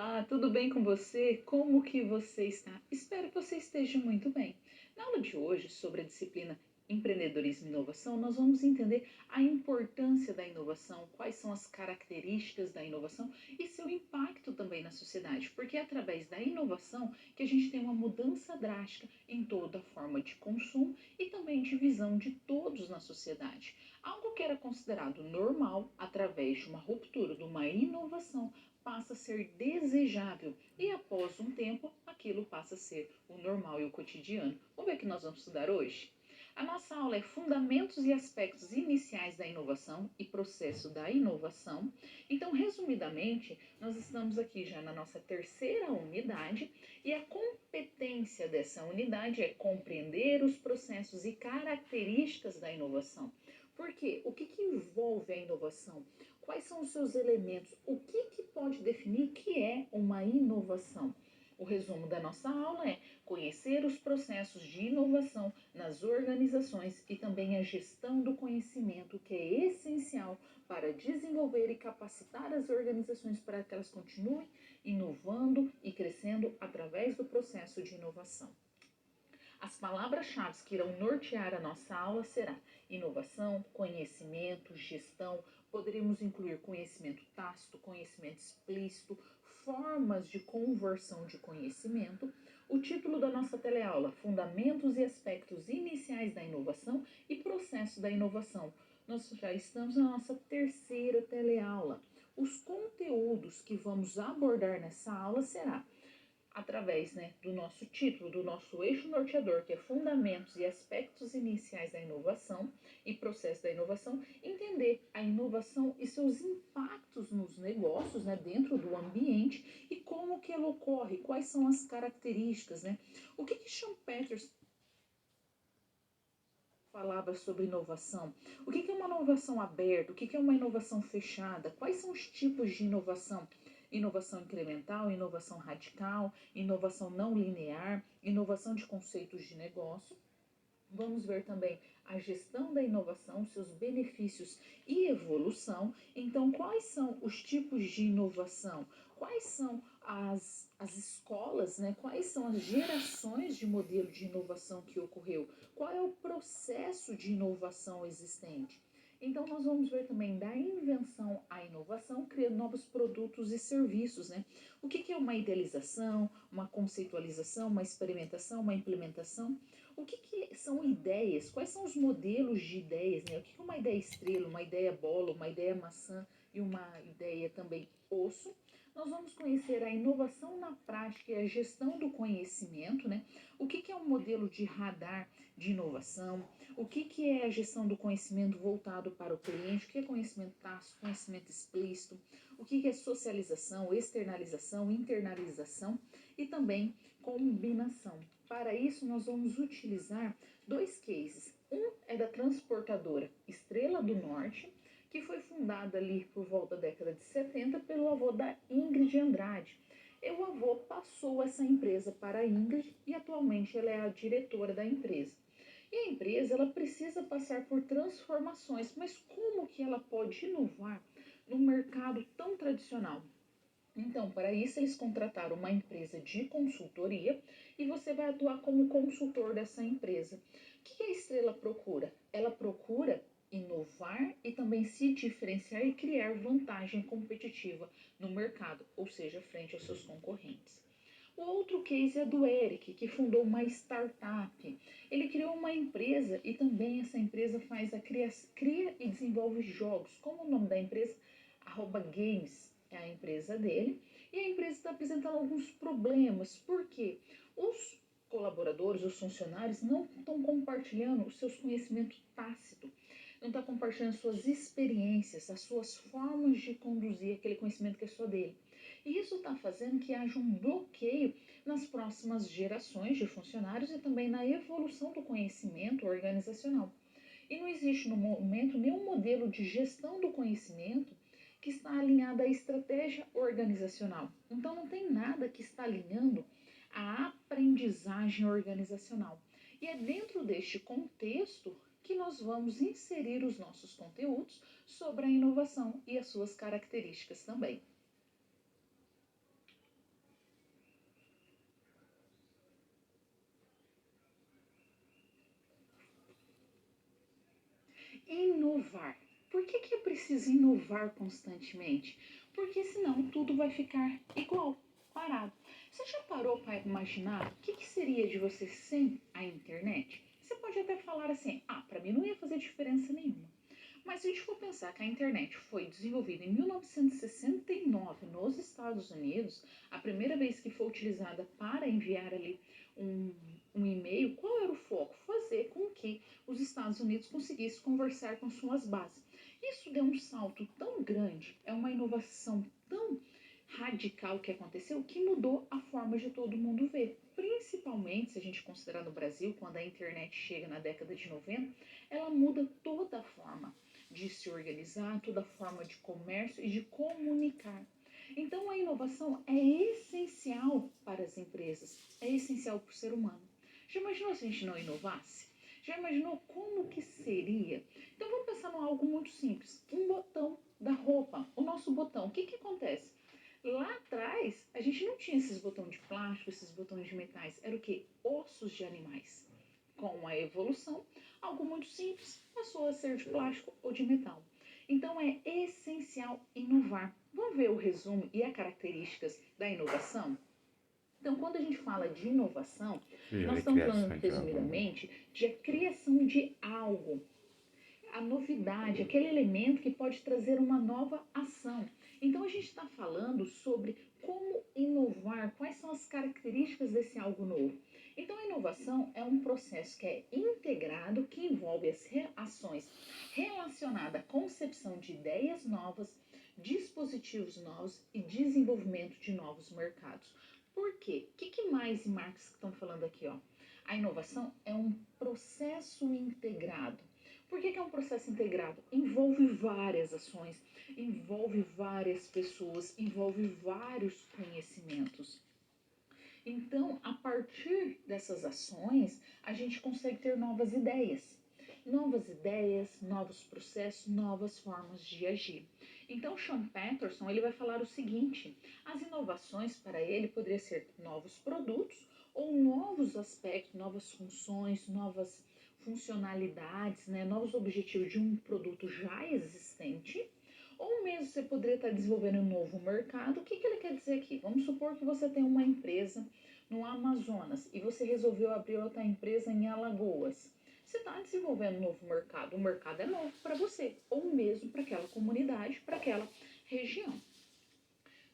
Olá, tudo bem com você? Como que você está? Espero que você esteja muito bem. Na aula de hoje, sobre a disciplina Empreendedorismo e Inovação, nós vamos entender a importância da inovação, quais são as características da inovação e seu impacto também na sociedade, porque é através da inovação que a gente tem uma mudança drástica em toda a forma de consumo e também de visão de todos na sociedade. Algo que era considerado normal, através de uma ruptura, de uma inovação, passa a ser desejável e após um tempo aquilo passa a ser o normal e o cotidiano. Vamos ver o que nós vamos estudar hoje? A nossa aula é Fundamentos e Aspectos Iniciais da Inovação e Processo da Inovação. Então, resumidamente, nós estamos aqui já na nossa terceira unidade e a competência dessa unidade é compreender os processos e características da inovação. Por quê? O que envolve a inovação? Quais são os seus elementos? O que pode definir que é uma inovação? O resumo da nossa aula é conhecer os processos de inovação nas organizações e também a gestão do conhecimento, que é essencial para desenvolver e capacitar as organizações para que elas continuem inovando e crescendo através do processo de inovação. As palavras-chave que irão nortear a nossa aula será inovação, conhecimento, gestão. Poderíamos incluir conhecimento tácito, conhecimento explícito, formas de conversão de conhecimento. O título da nossa teleaula, Fundamentos e Aspectos Iniciais da Inovação e Processo da Inovação. Nós já estamos na nossa terceira teleaula. Os conteúdos que vamos abordar nessa aula será através do nosso título, do nosso eixo norteador, que é Fundamentos e Aspectos Iniciais da Inovação e Processo da Inovação, entender a inovação e seus impactos nos negócios, dentro do ambiente e como que ela ocorre, quais são as características, O que Schumpeter falava sobre inovação? O que é uma inovação aberta? O que é uma inovação fechada? Quais são os tipos de inovação? Inovação incremental, inovação radical, inovação não linear, inovação de conceitos de negócio. Vamos ver também a gestão da inovação, seus benefícios e evolução. Então, quais são os tipos de inovação? Quais são as escolas, quais são as gerações de modelo de inovação que ocorreu? Qual é o processo de inovação existente? Então, nós vamos ver também da invenção à inovação, criando novos produtos e serviços, O que é uma idealização, uma conceitualização, uma experimentação, uma implementação? O que são ideias? Quais são os modelos de ideias, O que é uma ideia estrela, uma ideia bola, uma ideia maçã e uma ideia também osso? Nós vamos conhecer a inovação na prática e a gestão do conhecimento, O que é um modelo de radar de inovação? O que é a gestão do conhecimento voltado para o cliente? O que é conhecimento tácito, conhecimento explícito? O que é socialização, externalização, internalização e também combinação? Para isso, nós vamos utilizar dois cases. Um é da transportadora Estrela do Norte, que foi fundada ali por volta da década de 70 pelo avô da Ingrid Andrade. E o avô passou essa empresa para a Ingrid e atualmente ela é a diretora da empresa. E a empresa ela precisa passar por transformações, mas como que ela pode inovar num mercado tão tradicional? Então, para isso, eles contrataram uma empresa de consultoria e você vai atuar como consultor dessa empresa. O que a Estrela procura? Ela procura inovar e também se diferenciar e criar vantagem competitiva no mercado, ou seja, frente aos seus concorrentes. O outro case é do Eric, que fundou uma startup. Ele criou uma empresa e também essa empresa cria e desenvolve jogos. Como o nome da empresa? @games é a empresa dele. E a empresa está apresentando alguns problemas. Por quê? Os colaboradores, os funcionários não estão compartilhando os seus conhecimentos tácitos. Não está compartilhando suas experiências, as suas formas de conduzir aquele conhecimento que é só dele. E isso está fazendo que haja um bloqueio nas próximas gerações de funcionários e também na evolução do conhecimento organizacional. E não existe no momento nenhum modelo de gestão do conhecimento que está alinhado à estratégia organizacional. Então não tem nada que está alinhando a aprendizagem organizacional. E é dentro deste contexto que nós vamos inserir os nossos conteúdos sobre a inovação e as suas características também. inovar. Por que é preciso inovar constantemente? Porque senão tudo vai ficar igual, parado. Você já parou para imaginar o que seria de você sem a internet? Você pode até falar assim, para mim não ia fazer diferença nenhuma. Mas se a gente for pensar que a internet foi desenvolvida em 1969 nos Estados Unidos, a primeira vez que foi utilizada para enviar ali um, um e-mail, qual era o foco? Fazer com que os Estados Unidos conseguissem conversar com suas bases. Isso deu um salto tão grande, é uma inovação tão radical que aconteceu que mudou a forma de todo mundo ver. Principalmente se a gente considerar no Brasil, quando a internet chega na década de 90, ela muda toda a forma de se organizar, toda a forma de comércio e de comunicar. Então a inovação é essencial para as empresas, é essencial para o ser humano. Já imaginou se a gente não inovasse? Já imaginou como que seria? Então vamos pensar em algo muito simples, um botão da roupa, o nosso botão. O que acontece? Lá atrás, a gente não tinha esses botões de plástico, esses botões de metais. Era o quê? Ossos de animais. Com a evolução, algo muito simples passou a ser de plástico ou de metal. Então é essencial inovar. Vamos ver o resumo e as características da inovação? Então, quando a gente fala de inovação, nós estamos falando resumidamente de a criação de algo, a novidade, aquele elemento que pode trazer uma nova ação. Então a gente está falando sobre como inovar, quais são as características desse algo novo. Então a inovação é um processo que é integrado, que envolve as ações relacionadas à concepção de ideias novas, dispositivos novos e desenvolvimento de novos mercados. Por quê? O que mais e Marx estão falando aqui? A inovação é um processo integrado. Por que é um processo integrado? Envolve várias ações, envolve várias pessoas, envolve vários conhecimentos. Então, a partir dessas ações, a gente consegue ter novas ideias. Novas ideias, novos processos, novas formas de agir. Então, Sean Patterson ele vai falar o seguinte: as inovações para ele poderiam ser novos produtos ou novos aspectos, novas funções, novas funcionalidades, né, novos objetivos de um produto já existente, ou mesmo você poderia estar desenvolvendo um novo mercado. O que ele quer dizer aqui? Vamos supor que você tem uma empresa no Amazonas e você resolveu abrir outra empresa em Alagoas. Você está desenvolvendo um novo mercado, o mercado é novo para você, ou mesmo para aquela comunidade, para aquela região.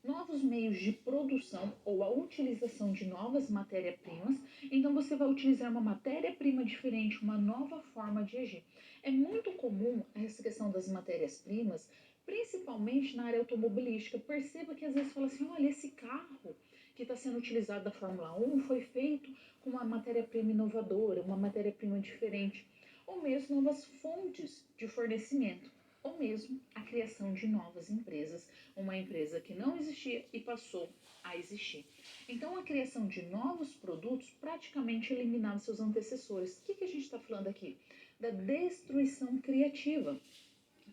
Novos meios de produção ou a utilização de novas matérias-primas, então você vai utilizar uma matéria-prima diferente, uma nova forma de agir. É muito comum essa questão das matérias-primas, principalmente na área automobilística. Perceba que às vezes fala assim, olha, esse carro que está sendo utilizado da Fórmula 1 foi feito com uma matéria-prima inovadora, uma matéria-prima diferente, ou mesmo novas fontes de fornecimento, ou mesmo a criação de novas empresas, uma empresa que não existia e passou a existir. Então, a criação de novos produtos praticamente eliminava seus antecessores. O que a gente está falando aqui? Da destruição criativa.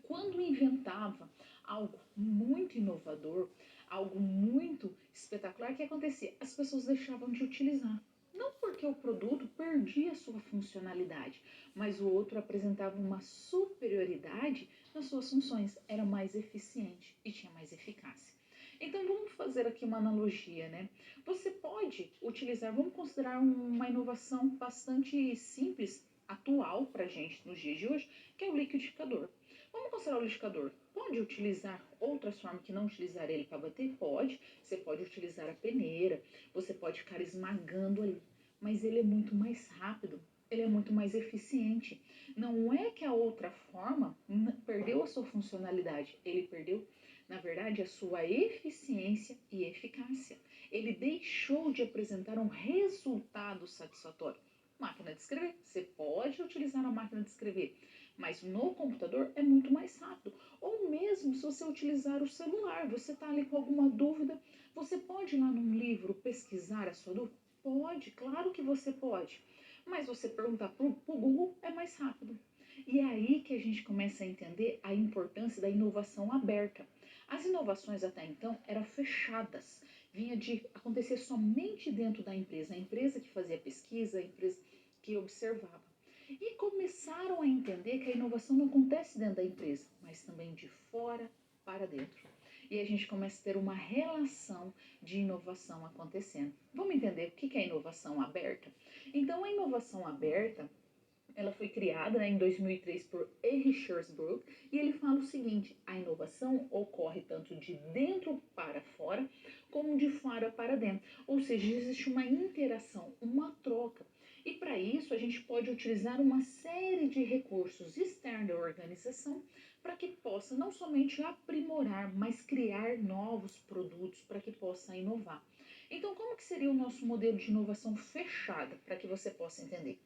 Quando inventava algo muito inovador, algo muito espetacular, o que acontecia? As pessoas deixavam de utilizar. Não porque o produto perdia sua funcionalidade, mas o outro apresentava uma superioridade nas suas funções, era mais eficiente e tinha mais eficácia. Então vamos fazer aqui uma analogia, né? Você pode utilizar, vamos considerar uma inovação bastante simples, atual para a gente nos dias de hoje, que é o liquidificador. Vamos considerar o liquidificador. Pode utilizar outras formas que não utilizar ele para bater? Pode. Você pode utilizar a peneira, você pode ficar esmagando ali. Mas ele é muito mais rápido, ele é muito mais eficiente. Não é que a outra forma perdeu a sua funcionalidade, ele perdeu, na verdade, a sua eficiência e eficácia. Ele deixou de apresentar um resultado satisfatório. Máquina de escrever, você pode utilizar a máquina de escrever, mas no computador é muito mais rápido. Ou mesmo se você utilizar o celular, você está ali com alguma dúvida, você pode ir lá num livro pesquisar a sua dúvida? Pode, claro que você pode. Mas você perguntar para o Google é mais rápido. E é aí que a gente começa a entender a importância da inovação aberta. As inovações até então eram fechadas, vinha de acontecer somente dentro da empresa, a empresa que fazia pesquisa, a empresa que observava. e começaram a entender que a inovação não acontece dentro da empresa, mas também de fora para dentro. E a gente começa a ter uma relação de inovação acontecendo. Vamos entender o que é inovação aberta? Então, a inovação aberta, ela foi criada, né, em 2003 por Henry Schwarzschild, e ele fala o seguinte: a inovação ocorre tanto de dentro para fora como de fora para dentro. Ou seja, existe uma interação, uma troca. E para isso a gente pode utilizar uma série de recursos externos da organização para que possa não somente aprimorar, mas criar novos produtos para que possa inovar. Então, como que seria o nosso modelo de inovação fechada, para que você possa entender?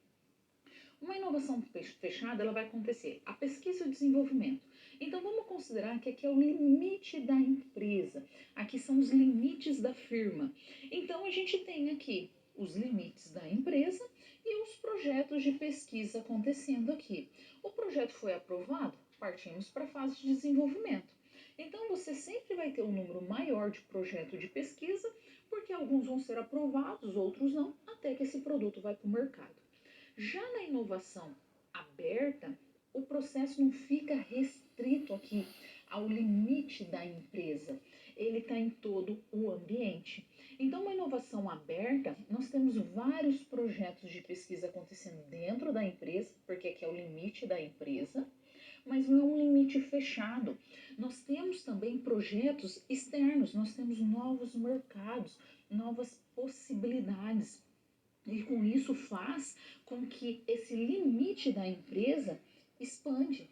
Uma inovação fechada, ela vai acontecer a pesquisa e o desenvolvimento. Então vamos considerar que aqui é o limite da empresa, aqui são os limites da firma. Então a gente tem aqui os limites da empresa e os projetos de pesquisa acontecendo aqui. O projeto foi aprovado, partimos para a fase de desenvolvimento. Então você sempre vai ter um número maior de projetos de pesquisa, porque alguns vão ser aprovados, outros não, até que esse produto vai para o mercado. Já na inovação aberta, o processo não fica restrito aqui ao limite da empresa, ele está em todo o ambiente. Então, uma inovação aberta, nós temos vários projetos de pesquisa acontecendo dentro da empresa, porque aqui é o limite da empresa, mas não é um limite fechado. Nós temos também projetos externos, nós temos novos mercados, novas possibilidades. E com isso faz com que esse limite da empresa expande,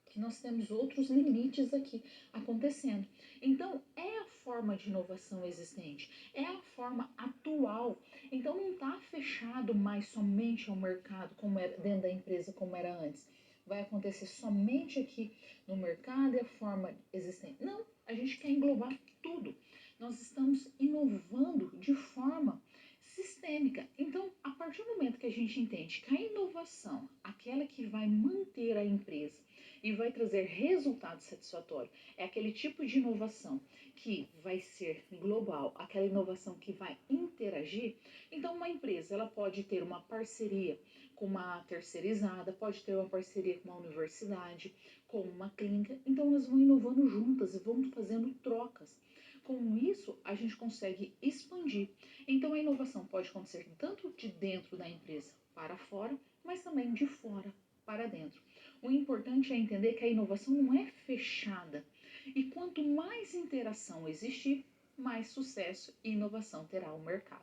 que nós temos outros limites aqui acontecendo. Então, é a forma de inovação existente, é a forma atual. Então, não está fechado mais somente ao mercado, como era dentro da empresa, como era antes. Vai acontecer somente aqui no mercado e a forma existente. Não, a gente quer englobar tudo. Nós estamos inovando de forma sistêmica. Então, a partir do momento que a gente entende que a inovação, aquela que vai manter a empresa e vai trazer resultado satisfatório, é aquele tipo de inovação que vai ser global, aquela inovação que vai interagir. Então, uma empresa, ela pode ter uma parceria com uma terceirizada, pode ter uma parceria com uma universidade, com uma clínica. Então, elas vão inovando juntas e vão fazendo trocas. Com isso, a gente consegue expandir. Então, a inovação pode acontecer tanto de dentro da empresa para fora, mas também de fora para dentro. O importante é entender que a inovação não é fechada. E quanto mais interação existir, mais sucesso e inovação terá o mercado.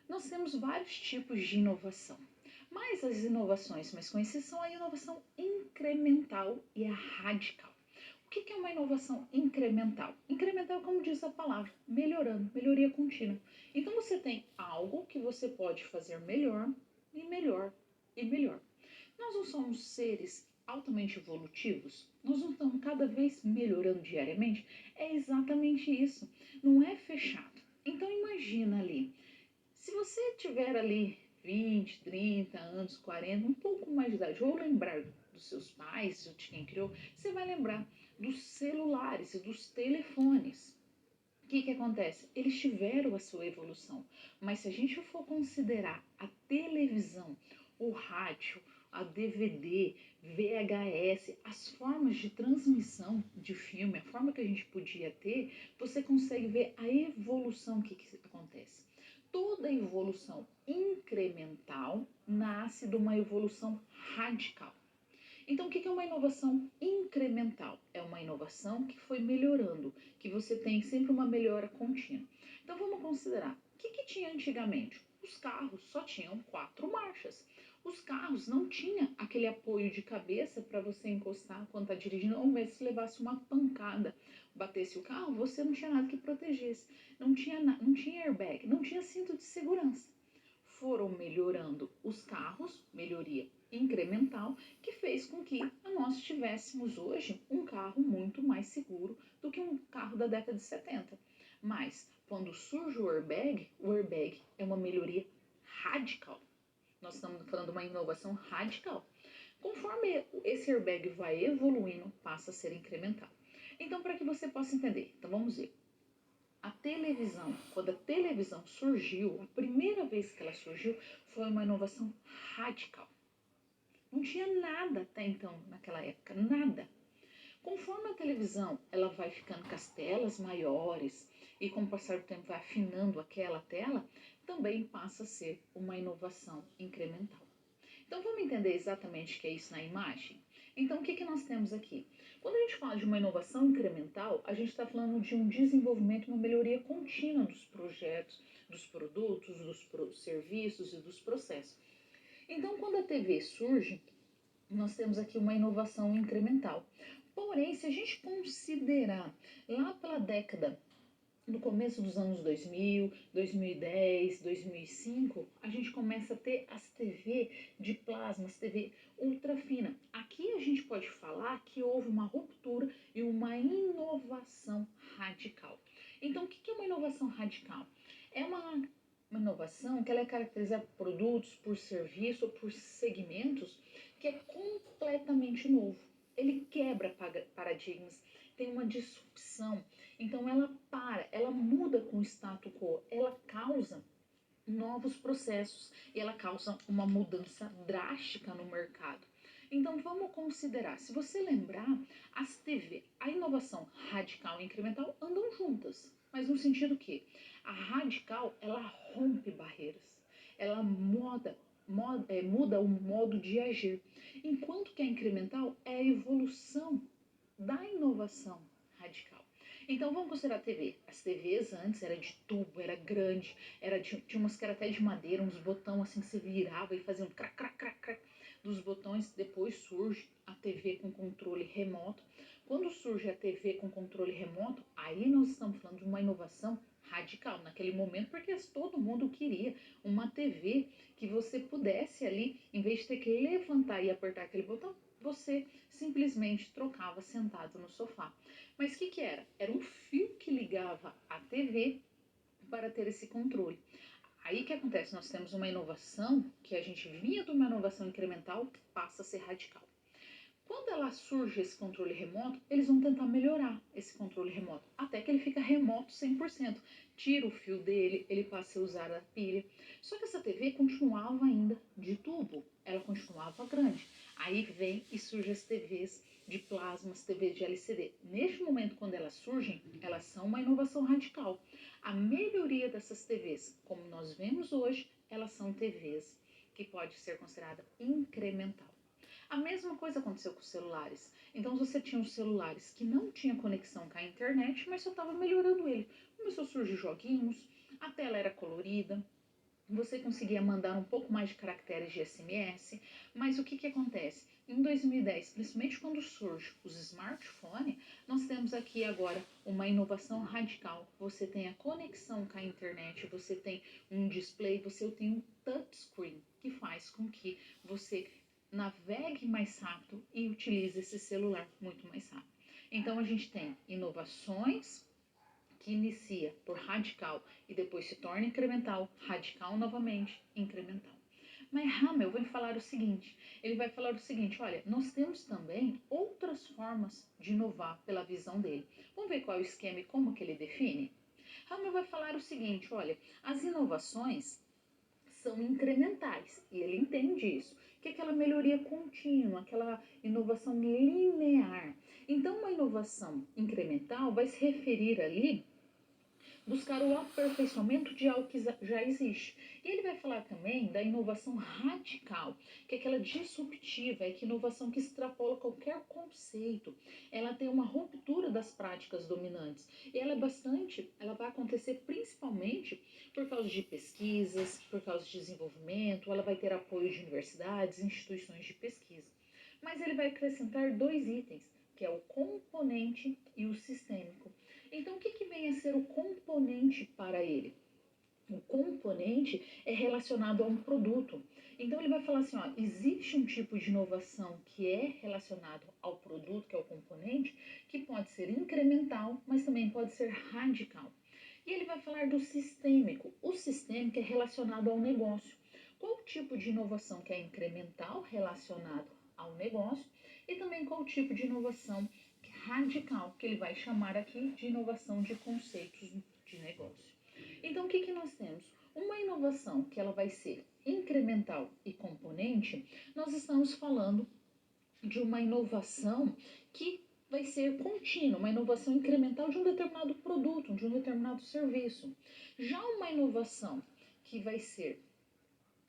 Nós temos vários tipos de inovação, mas as inovações mais conhecidas são a inovação incremental e a radical. O que é uma inovação incremental? Incremental, como diz a palavra, melhorando, melhoria contínua. Então você tem algo que você pode fazer melhor e melhor e melhor. Nós não somos seres altamente evolutivos? Nós não estamos cada vez melhorando diariamente? É exatamente isso. Não é fechado. Então imagina ali, se você tiver ali 20, 30 anos, 40, um pouco mais de idade, ou lembrar dos seus pais, de quem criou, você vai lembrar dos celulares e dos telefones. O que acontece? Eles tiveram a sua evolução, mas se a gente for considerar a televisão, o rádio, a DVD, VHS, as formas de transmissão de filme, a forma que a gente podia ter, você consegue ver a evolução que acontece. Toda evolução incremental nasce de uma evolução radical. Então, o que é uma inovação incremental? É uma inovação que foi melhorando, que você tem sempre uma melhora contínua. Então, vamos considerar, o que tinha antigamente? Os carros só tinham 4 marchas. Os carros não tinham aquele apoio de cabeça para você encostar quando está dirigindo, ou mesmo se levasse uma pancada, batesse o carro, você não tinha nada que protegesse. Não tinha airbag, não tinha cinto de segurança. Foram melhorando os carros, melhoria incremental, que fez com que nós tivéssemos hoje um carro muito mais seguro do que um carro da década de 70. Mas, quando surge o airbag é uma melhoria radical. Nós estamos falando de uma inovação radical. Conforme esse airbag vai evoluindo, passa a ser incremental. Então, para que você possa entender, então vamos ver. A televisão, quando a televisão surgiu, a primeira vez que ela surgiu, foi uma inovação radical. Não tinha nada até então, naquela época, nada. Conforme a televisão ela vai ficando com as telas maiores e com o passar do tempo vai afinando aquela tela, também passa a ser uma inovação incremental. Então vamos entender exatamente o que é isso na imagem? Então o que nós temos aqui? Quando a gente fala de uma inovação incremental, a gente está falando de um desenvolvimento, uma melhoria contínua dos projetos, dos produtos, dos serviços e dos processos. Então quando a TV surge, nós temos aqui uma inovação incremental. Porém, se a gente considerar lá pela década, no começo dos anos 2000, 2010, 2005, a gente começa a ter as TV de plasma, as TV ultra fina. Aqui a gente pode falar que houve uma ruptura e uma inovação radical. Então, o que é uma inovação radical? É uma inovação que ela é caracterizada por produtos, por serviço ou por segmentos que é completamente novo. Ele quebra paradigmas, tem uma disrupção. Então ela muda com o status quo, ela causa novos processos e ela causa uma mudança drástica no mercado. Então vamos considerar, se você lembrar, as TV, a inovação radical e incremental andam juntas, mas no sentido que a radical ela rompe barreiras, ela muda o modo de agir, enquanto que a incremental é a evolução da inovação radical. Então vamos considerar a TV. As TVs antes era de tubo, era grande, tinha umas que era até de madeira, uns botões assim que você virava e fazia um crac, crac, crac, crac dos botões. Depois surge a TV com controle remoto. Quando surge a TV com controle remoto, aí nós estamos falando de uma inovação radical naquele momento, porque todo mundo queria uma TV que você pudesse ali, em vez de ter que levantar e apertar aquele botão, você simplesmente trocava sentado no sofá. Mas o que era? Era um fio que ligava a TV para ter esse controle. Aí que acontece? Nós temos uma inovação que a gente vinha de uma inovação incremental que passa a ser radical. Quando ela surge esse controle remoto, eles vão tentar melhorar esse controle remoto, até que ele fica remoto 100%. Tira o fio dele, ele passa a usar a pilha. Só que essa TV continuava ainda de tubo, ela continuava grande. Aí vem e surge as TVs de plasma, as TVs de LCD. Neste momento, quando elas surgem, elas são uma inovação radical. A melhoria dessas TVs, como nós vemos hoje, elas são TVs que pode ser considerada incremental. A mesma coisa aconteceu com os celulares. Então você tinha os celulares que não tinha conexão com a internet, mas só estava melhorando ele. Começou a surgir joguinhos, a tela era colorida, você conseguia mandar um pouco mais de caracteres de SMS, mas o que acontece? Em 2010, principalmente quando surge os smartphones, nós temos aqui agora uma inovação radical. Você tem a conexão com a internet, você tem um display, você tem um touchscreen que faz com que você navegue mais rápido e utilize esse celular muito mais rápido. Então a gente tem inovações que inicia por radical e depois se torna incremental, radical novamente, incremental. Mas Hamel vai falar o seguinte, olha, nós temos também outras formas de inovar pela visão dele. Vamos ver qual é o esquema e como que ele define? Hamel vai falar o seguinte, olha, as inovações são incrementais, e ele entende isso, que é aquela melhoria contínua, aquela inovação linear. Então, uma inovação incremental vai se referir ali buscar o aperfeiçoamento de algo que já existe. E ele vai falar também da inovação radical, que é aquela disruptiva, é que inovação que extrapola qualquer conceito. Ela tem uma ruptura das práticas dominantes. E ela vai acontecer principalmente por causa de pesquisas, por causa de desenvolvimento, ela vai ter apoio de universidades, instituições de pesquisa. Mas ele vai acrescentar 2 itens, que é o componente e o sistêmico. Então, o que vem a ser o componente para ele? O componente é relacionado a um produto. Então, ele vai falar assim, ó, existe um tipo de inovação que é relacionado ao produto, que é o componente, que pode ser incremental, mas também pode ser radical. E ele vai falar do sistêmico. O sistêmico é relacionado ao negócio. Qual tipo de inovação que é incremental relacionado ao negócio e também qual tipo de inovação radical, que ele vai chamar aqui de inovação de conceitos de negócio. Então, o que nós temos? Uma inovação que ela vai ser incremental e componente, nós estamos falando de uma inovação que vai ser contínua, uma inovação incremental de um determinado produto, de um determinado serviço. Já uma inovação que vai ser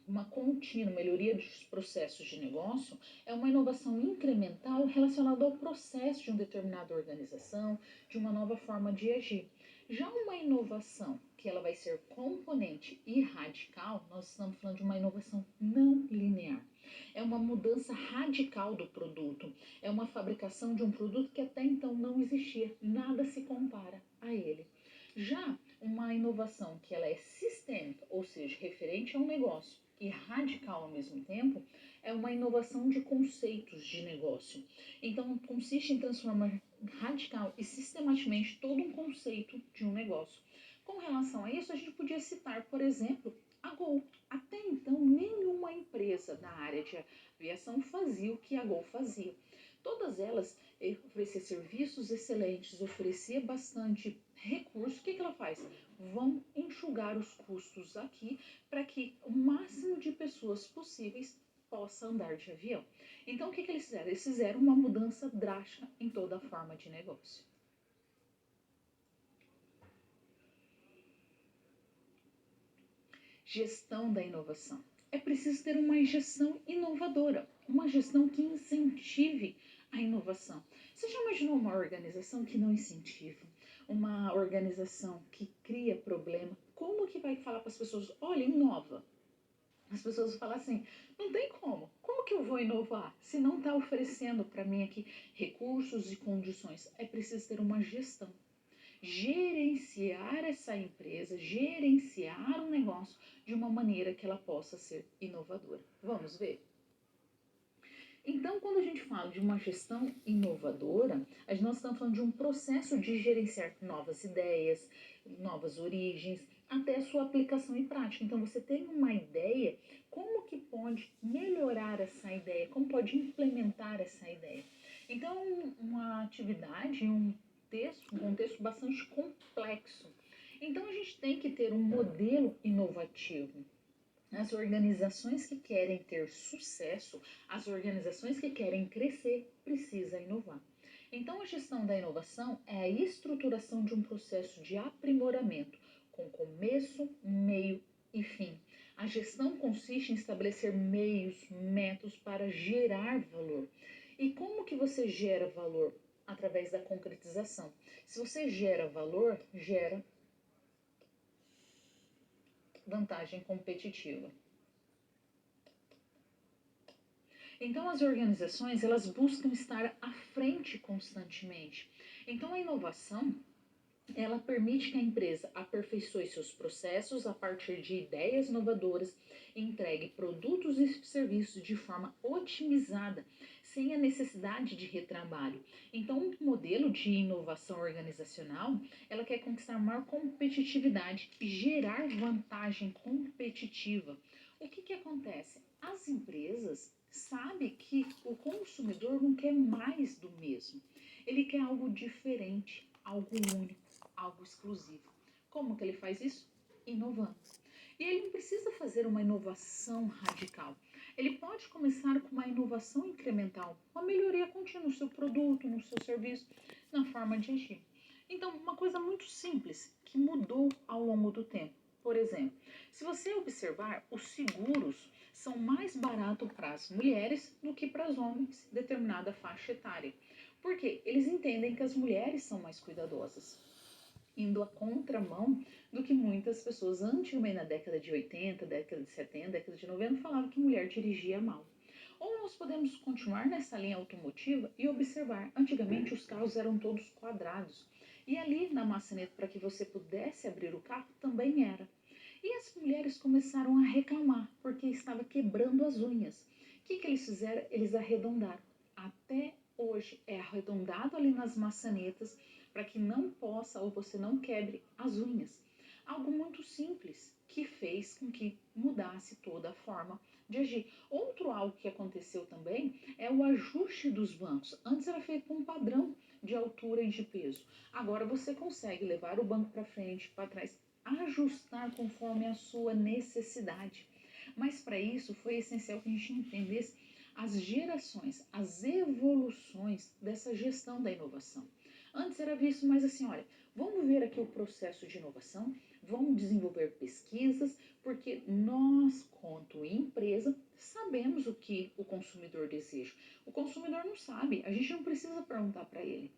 uma contínua melhoria dos processos de negócio é uma inovação incremental relacionada ao processo de uma determinada organização, de uma nova forma de agir. Já uma inovação que ela vai ser componente e radical, nós estamos falando de uma inovação não linear. É uma mudança radical do produto, é uma fabricação de um produto que até então não existia, nada se compara a ele. Já uma inovação que ela é sistêmica, ou seja, referente a um negócio, e radical ao mesmo tempo, é uma inovação de conceitos de negócio. Então, consiste em transformar radical e sistematicamente todo um conceito de um negócio. Com relação a isso, a gente podia citar, por exemplo, a Gol. Até então, nenhuma empresa da área de aviação fazia o que a Gol fazia. Todas elas ofereciam serviços excelentes, oferecia bastante recurso. O que ela faz? Vão enxugar os custos aqui para que o máximo de pessoas possíveis possa andar de avião. Então, o que eles fizeram? Eles fizeram uma mudança drástica em toda a forma de negócio. Gestão da inovação. É preciso ter uma gestão inovadora, uma gestão que incentive a inovação. Você já imaginou uma organização que não incentiva? Uma organização que cria problema? Como que vai falar para as pessoas, olha, inova? As pessoas falam assim, não tem como. Como que eu vou inovar se não está oferecendo para mim aqui recursos e condições? É preciso ter uma gestão. Gerenciar essa empresa, gerenciar o negócio de uma maneira que ela possa ser inovadora. Vamos ver? Então, quando a gente fala de uma gestão inovadora, nós estamos falando de um processo de gerenciar novas ideias, novas origens, até a sua aplicação em prática. Então, você tem uma ideia, como que pode melhorar essa ideia, como pode implementar essa ideia. Então, uma atividade, um contexto bastante complexo. Então, a gente tem que ter um modelo inovativo. As organizações que querem ter sucesso, as organizações que querem crescer, precisam inovar. Então, a gestão da inovação é a estruturação de um processo de aprimoramento, com começo, meio e fim. A gestão consiste em estabelecer meios, métodos para gerar valor. E como que você gera valor? Através da concretização. Se você gera valor, gera vantagem competitiva. Então, as organizações, elas buscam estar à frente constantemente. Então, a inovação, ela permite que a empresa aperfeiçoe seus processos a partir de ideias inovadoras e entregue produtos e serviços de forma otimizada, sem a necessidade de retrabalho. Então, um modelo de inovação organizacional, ela quer conquistar maior competitividade e gerar vantagem competitiva. O que acontece? As empresas sabem que o consumidor não quer mais do mesmo. Ele quer algo diferente, algo único, algo exclusivo. Como que ele faz isso? Inovando. E ele não precisa fazer uma inovação radical. Ele pode começar com uma inovação incremental, uma melhoria contínua no seu produto, no seu serviço, na forma de agir. Então, uma coisa muito simples que mudou ao longo do tempo. Por exemplo, se você observar, os seguros são mais baratos para as mulheres do que para os homens, determinada faixa etária. Porque eles entendem que as mulheres são mais cuidadosas, indo à contramão do que muitas pessoas antigamente, na década de 80, década de 70, década de 90, falavam que mulher dirigia mal. Ou nós podemos continuar nessa linha automotiva e observar, antigamente os carros eram todos quadrados. E ali na maçaneta, para que você pudesse abrir o carro, também era. E as mulheres começaram a reclamar, porque estava quebrando as unhas. O que eles fizeram? Eles arredondaram. Até hoje é arredondado ali nas maçanetas, para que não possa ou você não quebre as unhas. Algo muito simples que fez com que mudasse toda a forma de agir. Outro algo que aconteceu também é o ajuste dos bancos. Antes era feito com um padrão, de altura e de peso. Agora você consegue levar o banco para frente, para trás, ajustar conforme a sua necessidade. Mas para isso foi essencial que a gente entendesse as gerações, as evoluções dessa gestão da inovação. Antes era visto mais assim, olha, vamos ver aqui o processo de inovação, vamos desenvolver pesquisas, porque nós, quanto empresa, sabemos o que o consumidor deseja. O consumidor não sabe, a gente não precisa perguntar para ele.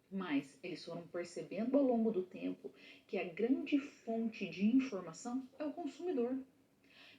Mas eles foram percebendo ao longo do tempo que a grande fonte de informação é o consumidor.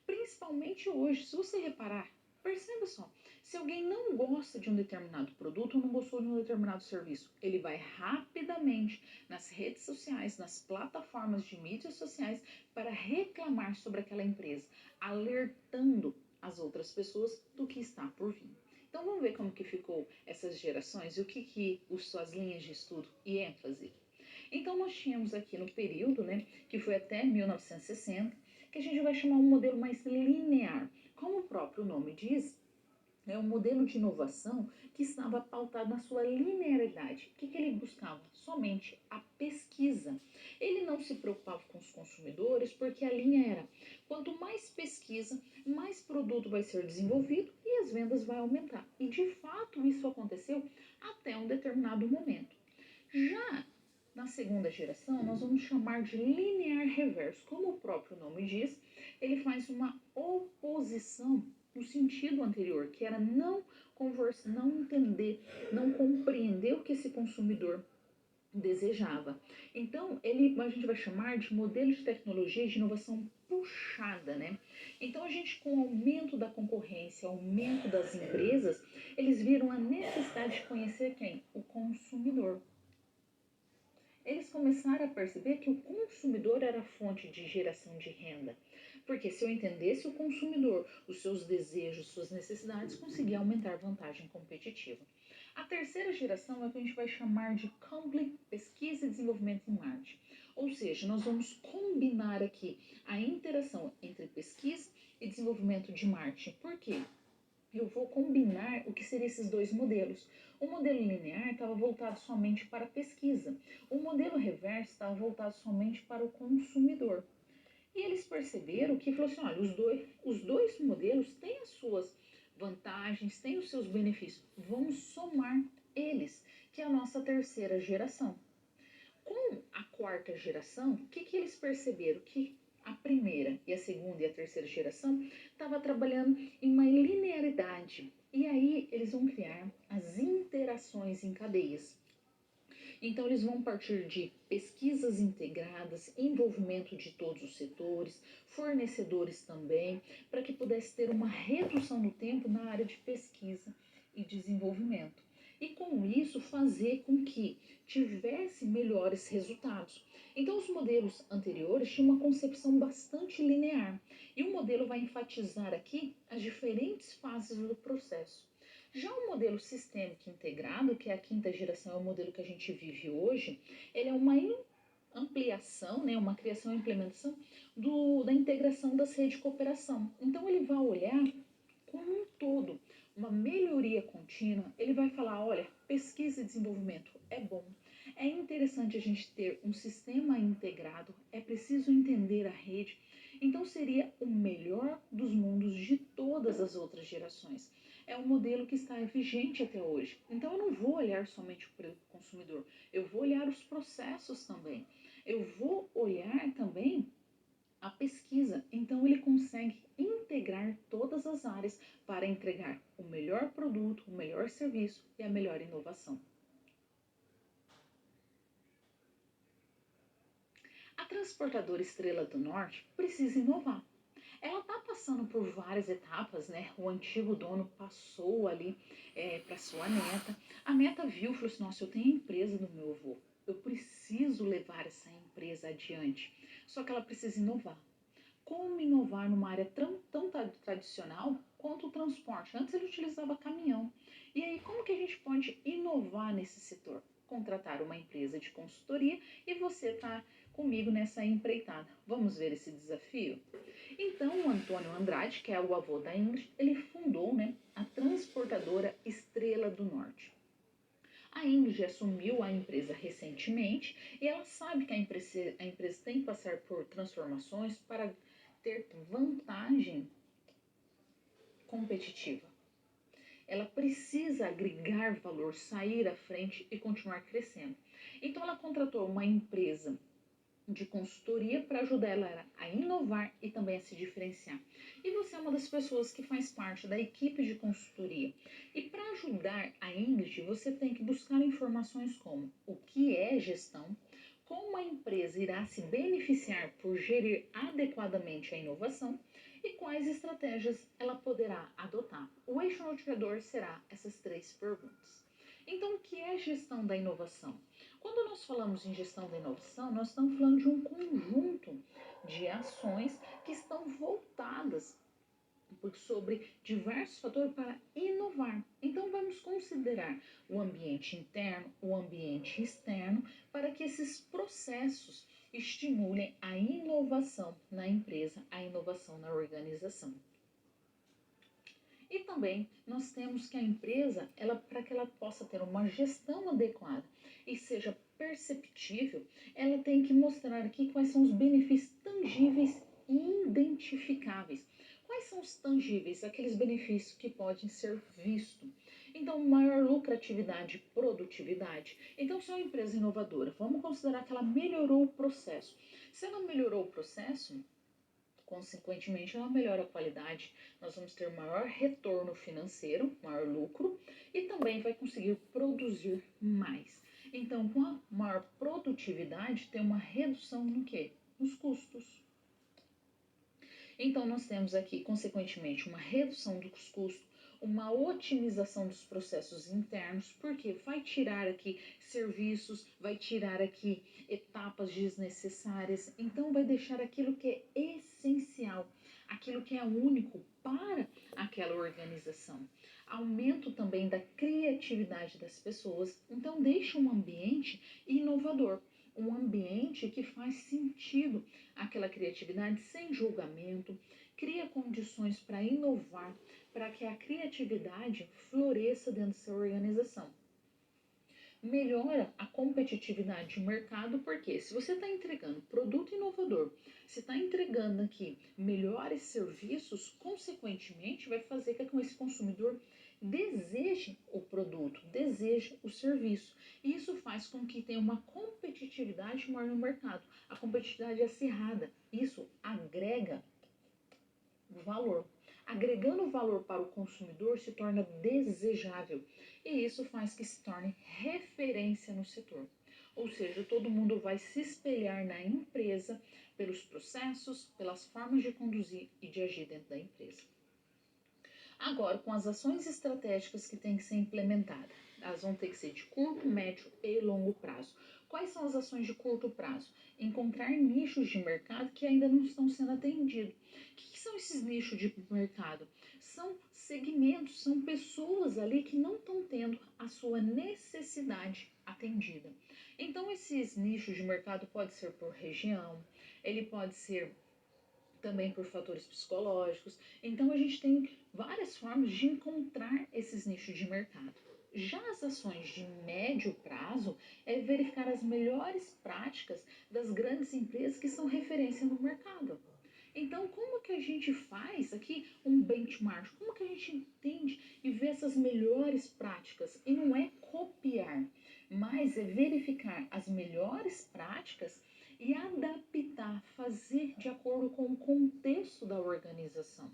Principalmente hoje, se você reparar, perceba só, se alguém não gosta de um determinado produto ou não gostou de um determinado serviço, ele vai rapidamente nas redes sociais, nas plataformas de mídias sociais para reclamar sobre aquela empresa, alertando as outras pessoas do que está por vir. Então vamos ver como que ficou essas gerações e o que suas linhas de estudo e ênfase. Então nós tínhamos aqui no período, né, que foi até 1960, que a gente vai chamar um modelo mais linear. Como o próprio nome diz, é um modelo de inovação que estava pautado na sua linearidade. O que ele buscava? Somente a pesquisa. Ele não se preocupava com os consumidores, porque a linha era: quanto mais pesquisa, mais produto vai ser desenvolvido e as vendas vão aumentar. E de fato isso aconteceu até um determinado momento. Já na segunda geração, nós vamos chamar de linear reverso. Como o próprio nome diz, ele faz uma oposição no sentido anterior, que era não conversar, não entender, não compreender o que esse consumidor desejava. Então, a gente vai chamar de modelo de tecnologia de inovação puxada, né? Então, a gente, com o aumento da concorrência, aumento das empresas, eles viram a necessidade de conhecer quem? O consumidor. Eles começaram a perceber que o consumidor era a fonte de geração de renda. Porque se eu entendesse o consumidor, os seus desejos, suas necessidades, conseguia aumentar a vantagem competitiva. A terceira geração é o que a gente vai chamar de Complete Pesquisa e Desenvolvimento em Marketing. Ou seja, nós vamos combinar aqui a interação entre pesquisa e desenvolvimento de marketing. Por quê? Eu vou combinar o que seriam esses dois modelos. O modelo linear estava voltado somente para a pesquisa. O modelo reverso estava voltado somente para o consumidor. E eles perceberam que, falou assim, olha, os dois modelos têm as suas vantagens, têm os seus benefícios. Vamos somar eles, que é a nossa terceira geração. Com a quarta geração, o que eles perceberam? Que a primeira e a segunda e a terceira geração estava trabalhando em uma linearidade. E aí eles vão criar as interações em cadeias. Então eles vão partir de pesquisas integradas, envolvimento de todos os setores, fornecedores também, para que pudesse ter uma redução no tempo na área de pesquisa e desenvolvimento. E com isso fazer com que tivesse melhores resultados. Então os modelos anteriores tinham uma concepção bastante linear e o modelo vai enfatizar aqui as diferentes fases do processo. Já o modelo sistêmico integrado, que é a quinta geração, é o modelo que a gente vive hoje, ele é uma ampliação, né, uma criação e implementação da integração das redes de cooperação. Então ele vai olhar como um todo, uma melhoria contínua. Ele vai falar, olha, pesquisa e desenvolvimento é bom, é interessante a gente ter um sistema integrado, é preciso entender a rede. Então seria o melhor dos mundos de todas as outras gerações. É um modelo que está vigente até hoje. Então eu não vou olhar somente para o consumidor, eu vou olhar os processos também. Eu vou olhar também a pesquisa. Então ele consegue integrar todas as áreas para entregar o melhor produto, o melhor serviço e a melhor inovação. A transportadora Estrela do Norte precisa inovar. Ela está passando por várias etapas, né? O antigo dono passou ali para sua neta. A neta viu e falou assim, nossa, eu tenho a empresa do meu avô. Eu preciso levar essa empresa adiante. Só que ela precisa inovar. Como inovar numa área tão tradicional quanto o transporte? Antes ele utilizava caminhão. E aí, como que a gente pode inovar nesse setor? Contratar uma empresa de consultoria e você está comigo nessa empreitada. Vamos ver esse desafio? Então, o Antônio Andrade, que é o avô da Ingrid, ele fundou, né, a transportadora Estrela do Norte. A Ingrid assumiu a empresa recentemente e ela sabe que a empresa tem que passar por transformações para ter vantagem competitiva. Ela precisa agregar valor, sair à frente e continuar crescendo. Então ela contratou uma empresa de consultoria para ajudar ela a inovar e também a se diferenciar. E você é uma das pessoas que faz parte da equipe de consultoria. E para ajudar a Ingrid, você tem que buscar informações como o que é gestão, como a empresa irá se beneficiar por gerir adequadamente a inovação e quais estratégias ela poderá adotar. O eixo norteador será essas três perguntas. Então, o que é gestão da inovação? Quando nós falamos em gestão da inovação, nós estamos falando de um conjunto de ações que estão voltadas sobre diversos fatores para inovar. Então, vamos considerar o ambiente interno, o ambiente externo, para que esses processos estimulem a inovação na empresa, a inovação na organização. E também nós temos que a empresa, para que ela possa ter uma gestão adequada e seja perceptível, ela tem que mostrar aqui quais são os benefícios tangíveis e identificáveis. Quais são os tangíveis? Aqueles benefícios que podem ser vistos. Então, maior lucratividade e produtividade. Então, se é uma empresa inovadora, vamos considerar que ela melhorou o processo. Se ela melhorou o processo, consequentemente, ela melhora a qualidade, nós vamos ter maior retorno financeiro, maior lucro e também vai conseguir produzir mais. Então, com a maior produtividade, tem uma redução no quê? Nos custos. Então, nós temos aqui, consequentemente, uma redução dos custos, uma otimização dos processos internos, porque vai tirar aqui serviços, vai tirar aqui etapas desnecessárias, então vai deixar aquilo que é essencial, aquilo que é único para aquela organização. Aumento também da criatividade das pessoas, então deixa um ambiente inovador, um ambiente que faz sentido aquela criatividade sem julgamento, cria condições para inovar, para que a criatividade floresça dentro da sua organização. Melhora a competitividade de mercado, porque se você está entregando produto inovador, se está entregando aqui melhores serviços, consequentemente vai fazer com que esse consumidor deseje o produto, deseje o serviço. E isso faz com que tenha uma competitividade maior no mercado. A competitividade é acirrada. Isso agrega valor. Agregando valor para o consumidor se torna desejável e isso faz que se torne referência no setor. Ou seja, todo mundo vai se espelhar na empresa pelos processos, pelas formas de conduzir e de agir dentro da empresa. Agora, com as ações estratégicas que têm que ser implementadas, elas vão ter que ser de curto, médio e longo prazo. Quais são as ações de curto prazo? Encontrar nichos de mercado que ainda não estão sendo atendidos. O que são esses nichos de mercado? São segmentos, são pessoas ali que não estão tendo a sua necessidade atendida. Então, esses nichos de mercado pode ser por região, ele pode ser também por fatores psicológicos. Então, a gente tem várias formas de encontrar esses nichos de mercado. Já as ações de médio prazo é verificar as melhores práticas das grandes empresas que são referência no mercado. Então, como que a gente faz aqui um benchmark? Como que a gente entende e vê essas melhores práticas? E não é copiar, mas é verificar as melhores práticas e adaptar, fazer de acordo com o contexto da organização.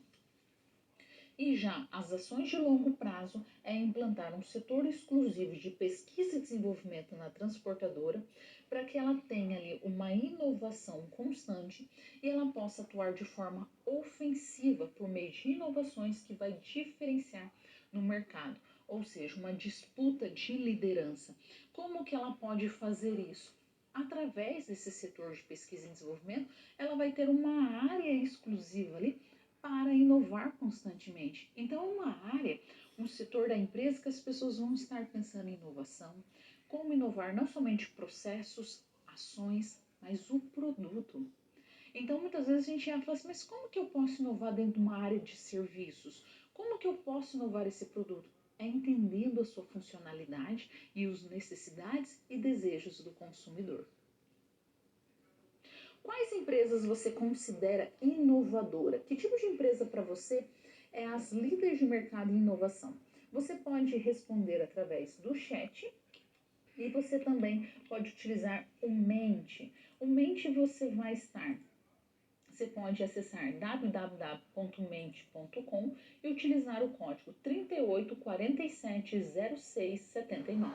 E já as ações de longo prazo é implantar um setor exclusivo de pesquisa e desenvolvimento na transportadora para que ela tenha ali uma inovação constante e ela possa atuar de forma ofensiva por meio de inovações que vai diferenciar no mercado, ou seja, uma disputa de liderança. Como que ela pode fazer isso? Através desse setor de pesquisa e desenvolvimento, ela vai ter uma área exclusiva ali para inovar constantemente. Então, é uma área, um setor da empresa que as pessoas vão estar pensando em inovação, como inovar não somente processos, ações, mas o produto. Então, muitas vezes a gente fala assim, mas como que eu posso inovar dentro de uma área de serviços? Como que eu posso inovar esse produto? é entendendo a sua funcionalidade e as necessidades e desejos do consumidor. Quais empresas você considera inovadora? Que tipo de empresa para você é as líderes de mercado em inovação? Você pode responder através do chat e você também pode utilizar o Mente. O Mente você pode acessar www.mente.com e utilizar o código 38470679.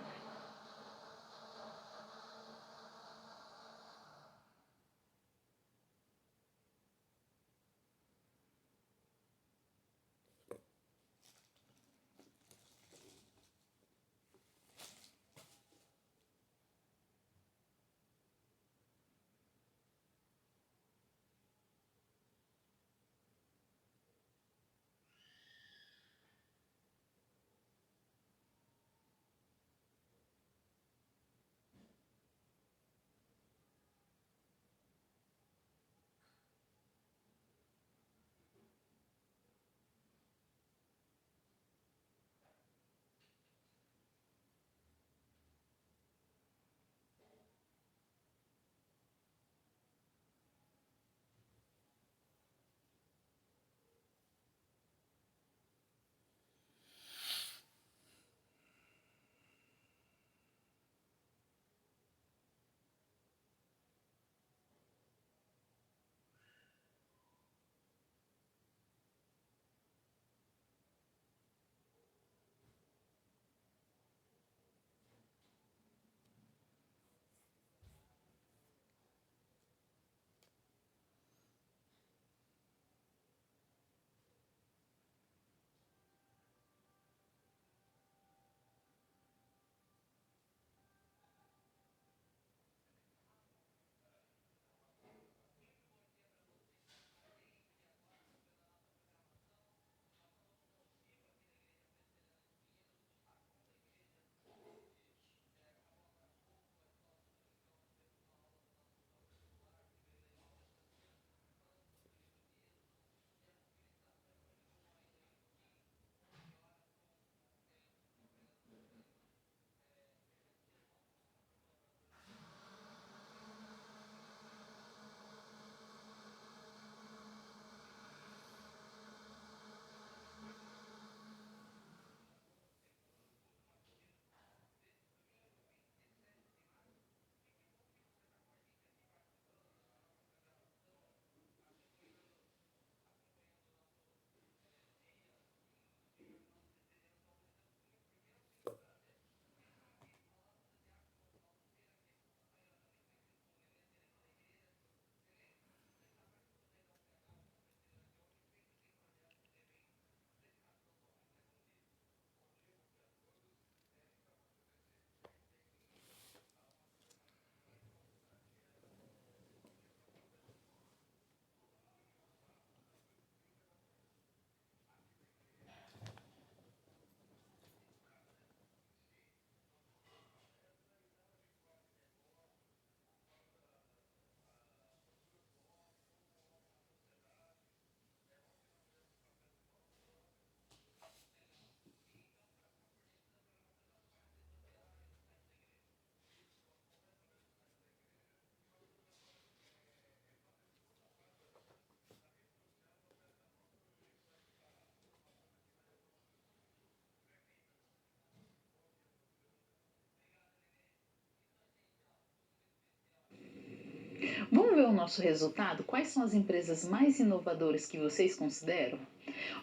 Vamos ver o nosso resultado? Quais são as empresas mais inovadoras que vocês consideram?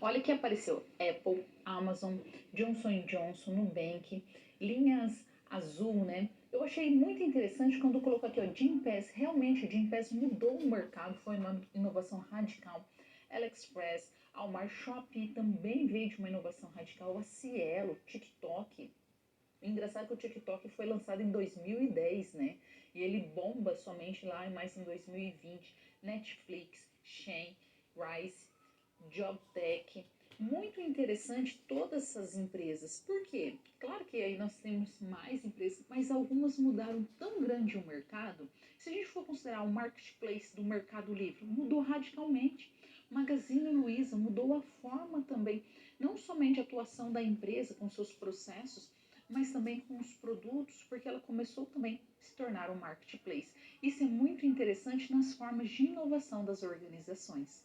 Olha que apareceu Apple, Amazon, Johnson Johnson, Nubank, linhas azul, né? Eu achei muito interessante quando colocou aqui, ó, Gympass. Realmente, o Gympass mudou o mercado, foi uma inovação radical. AliExpress, Walmart, Shopee também veio de uma inovação radical. A Cielo, TikTok. Engraçado que o TikTok foi lançado em 2010, né? E ele bomba somente lá mais em 2020. Netflix, Shein, Rise, Jobtech. Muito interessante todas essas empresas. Por quê? Claro que aí nós temos mais empresas, mas algumas mudaram tão grande o mercado. Se a gente for considerar o marketplace do Mercado Livre, mudou radicalmente. Magazine Luiza mudou a forma também, não somente a atuação da empresa com seus processos, mas também com os produtos, porque ela começou também a se tornar um marketplace. Isso é muito interessante nas formas de inovação das organizações.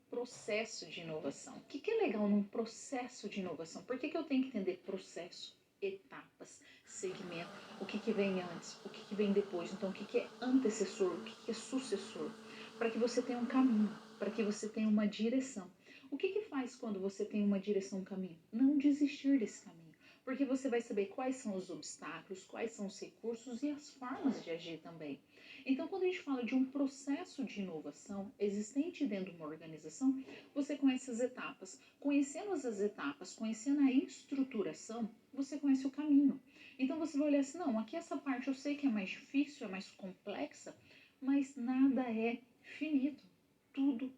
Processo de inovação. O que é legal num processo de inovação? Por que eu tenho que entender processo, etapas, segmento, o que vem antes, o que vem depois? Então, o que é antecessor, o que é sucessor? Para que você tenha um caminho, para que você tenha uma direção. O que faz quando você tem uma direção, um caminho? Não desistir desse caminho. Porque você vai saber quais são os obstáculos, quais são os recursos e as formas de agir também. Então, quando a gente fala de um processo de inovação existente dentro de uma organização, você conhece as etapas. Conhecendo as etapas, conhecendo a estruturação, você conhece o caminho. Então, você vai olhar assim, não, aqui essa parte eu sei que é mais difícil, é mais complexa, mas nada é finito. Tudo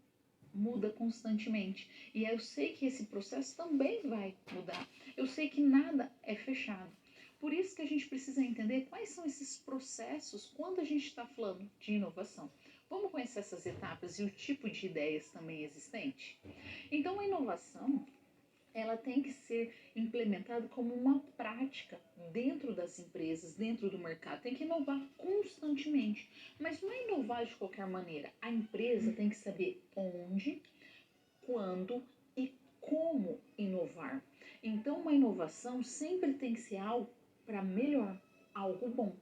muda constantemente. E eu sei que esse processo também vai mudar. Eu sei que nada é fechado. Por isso que a gente precisa entender quais são esses processos quando a gente está falando de inovação. Vamos conhecer essas etapas e o tipo de ideias também existente? Então, a inovação, ela tem que ser implementada como uma prática dentro das empresas, dentro do mercado. Tem que inovar constantemente, mas não é inovar de qualquer maneira. A empresa tem que saber onde, quando e como inovar. Então, uma inovação sempre tem que ser algo para melhor, algo bom.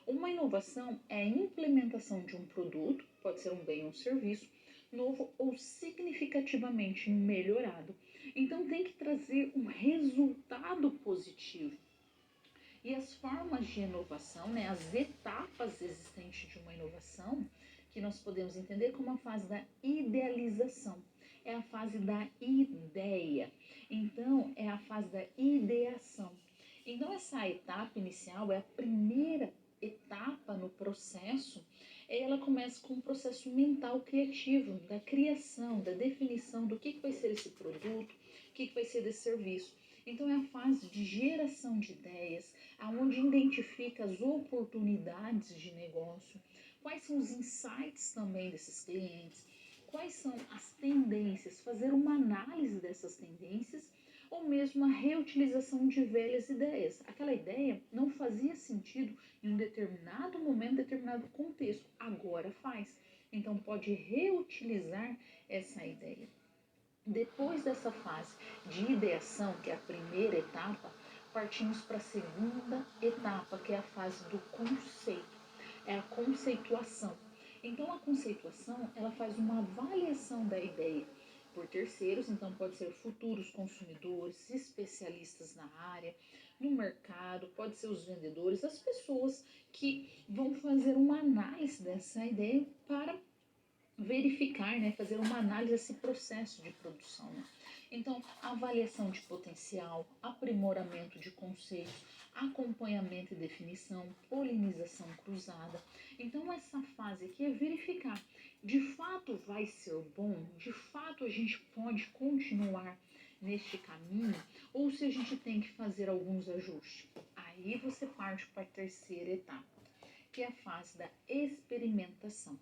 Uma inovação é a implementação de um produto, pode ser um bem ou um serviço, novo ou significativamente melhorado. Então tem que trazer um resultado positivo. E as formas de inovação, né, as etapas existentes de uma inovação, que nós podemos entender como a fase da idealização. É a fase da ideia. Então, é a fase da ideação. Então, essa etapa inicial é a primeira etapa no processo. Ela começa com um processo mental criativo, da criação, da definição do que vai ser esse produto, o que vai ser esse serviço. Então, é a fase de geração de ideias, aonde identifica as oportunidades de negócio, quais são os insights também desses clientes, quais são as tendências, fazer uma análise dessas tendências ou mesmo a reutilização de velhas ideias. Aquela ideia não fazia sentido em um determinado momento, determinado contexto, agora faz. Então pode reutilizar essa ideia. Depois dessa fase de ideação, que é a primeira etapa, partimos para a segunda etapa, que é a fase do conceito, é a conceituação. Então a conceituação, ela faz uma avaliação da ideia por terceiros, então pode ser futuros consumidores, especialistas na área, no mercado, pode ser os vendedores, as pessoas que vão fazer uma análise dessa ideia para verificar, né, fazer uma análise desse processo de produção. Então, avaliação de potencial, aprimoramento de conceitos, acompanhamento e definição, polinização cruzada. Então, essa fase aqui é verificar, de fato vai ser bom? De fato a gente pode continuar neste caminho? Ou se a gente tem que fazer alguns ajustes? Aí você parte para a terceira etapa, que é a fase da experimentação.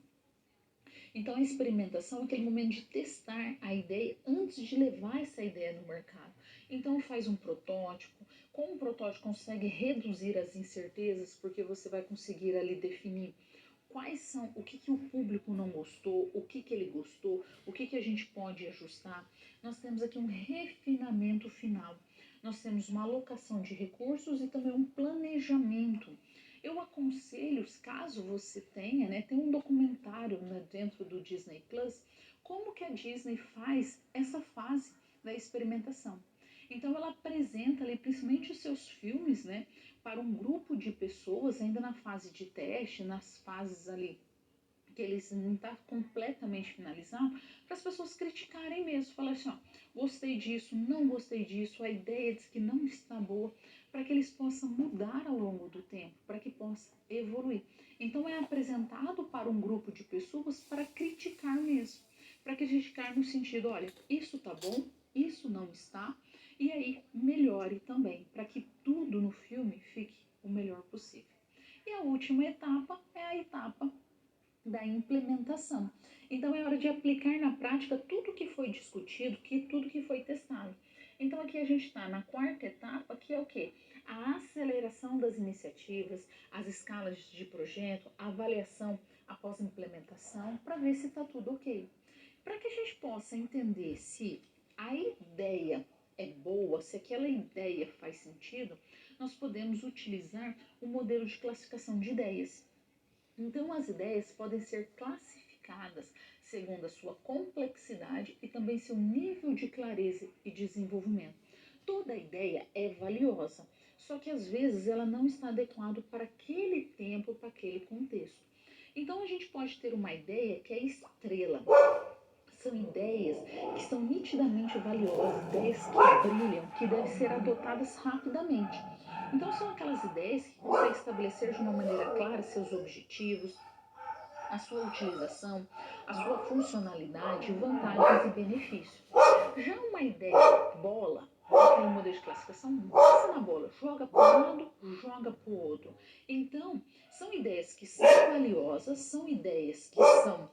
Então, a experimentação é aquele momento de testar a ideia antes de levar essa ideia no mercado. Então, faz um protótipo. Com o protótipo, consegue reduzir as incertezas, porque você vai conseguir ali definir quais são, o que o público não gostou, o que ele gostou, o que a gente pode ajustar. Nós temos aqui um refinamento final. Nós temos uma alocação de recursos e também um planejamento. Eu aconselho, caso você tenha, né, tem um documentário, né, dentro do Disney Plus, como que a Disney faz essa fase da experimentação. Então ela apresenta ali principalmente os seus filmes, né, para um grupo de pessoas ainda na fase de teste, nas fases ali que eles não está completamente finalizado, para as pessoas criticarem mesmo, falar assim, ó, gostei disso, não gostei disso, a ideia diz que não está boa, para que eles possam mudar ao longo do tempo, para que possa evoluir. Então é apresentado para um grupo de pessoas para criticar mesmo, para criticar no sentido, olha, isso está bom, isso não está, e aí melhore também, para que tudo no filme fique o melhor possível. E a última etapa é a etapa da implementação. Então é hora de aplicar na prática tudo que foi discutido, tudo que foi testado. Então aqui a gente está na quarta etapa, que é o quê? A aceleração das iniciativas, as escalas de projeto, a avaliação após a implementação, para ver se está tudo ok. Para que a gente possa entender se a ideia é boa, se aquela ideia faz sentido, nós podemos utilizar o modelo de classificação de ideias. Então, as ideias podem ser classificadas segundo a sua complexidade e também seu nível de clareza e desenvolvimento. Toda ideia é valiosa, só que às vezes ela não está adequada para aquele tempo, para aquele contexto. Então, a gente pode ter uma ideia que é estrela. São ideias que são nitidamente valiosas, ideias que brilham, que devem ser adotadas rapidamente. Então, são aquelas ideias que conseguem estabelecer de uma maneira clara seus objetivos, a sua utilização, a sua funcionalidade, vantagens e benefícios. Já uma ideia bola, aquele modelo de classificação, passa na bola, joga para um lado, joga para o outro. Então, são ideias que são valiosas, são ideias que são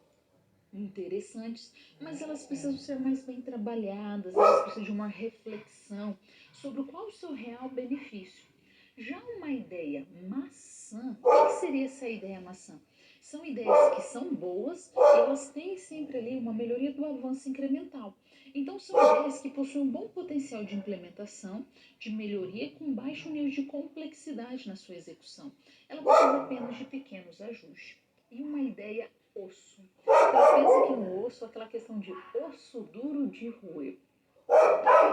interessantes, mas elas precisam ser mais bem trabalhadas, elas precisam de uma reflexão sobre qual o seu real benefício. Já uma ideia maçã, o que seria essa ideia maçã? São ideias que são boas e elas têm sempre ali uma melhoria do avanço incremental. Então, são ideias que possuem um bom potencial de implementação, de melhoria com baixo nível de complexidade na sua execução. Ela precisa apenas de pequenos ajustes. E uma ideia osso. Então, pensa que no osso, aquela questão de osso duro de roer.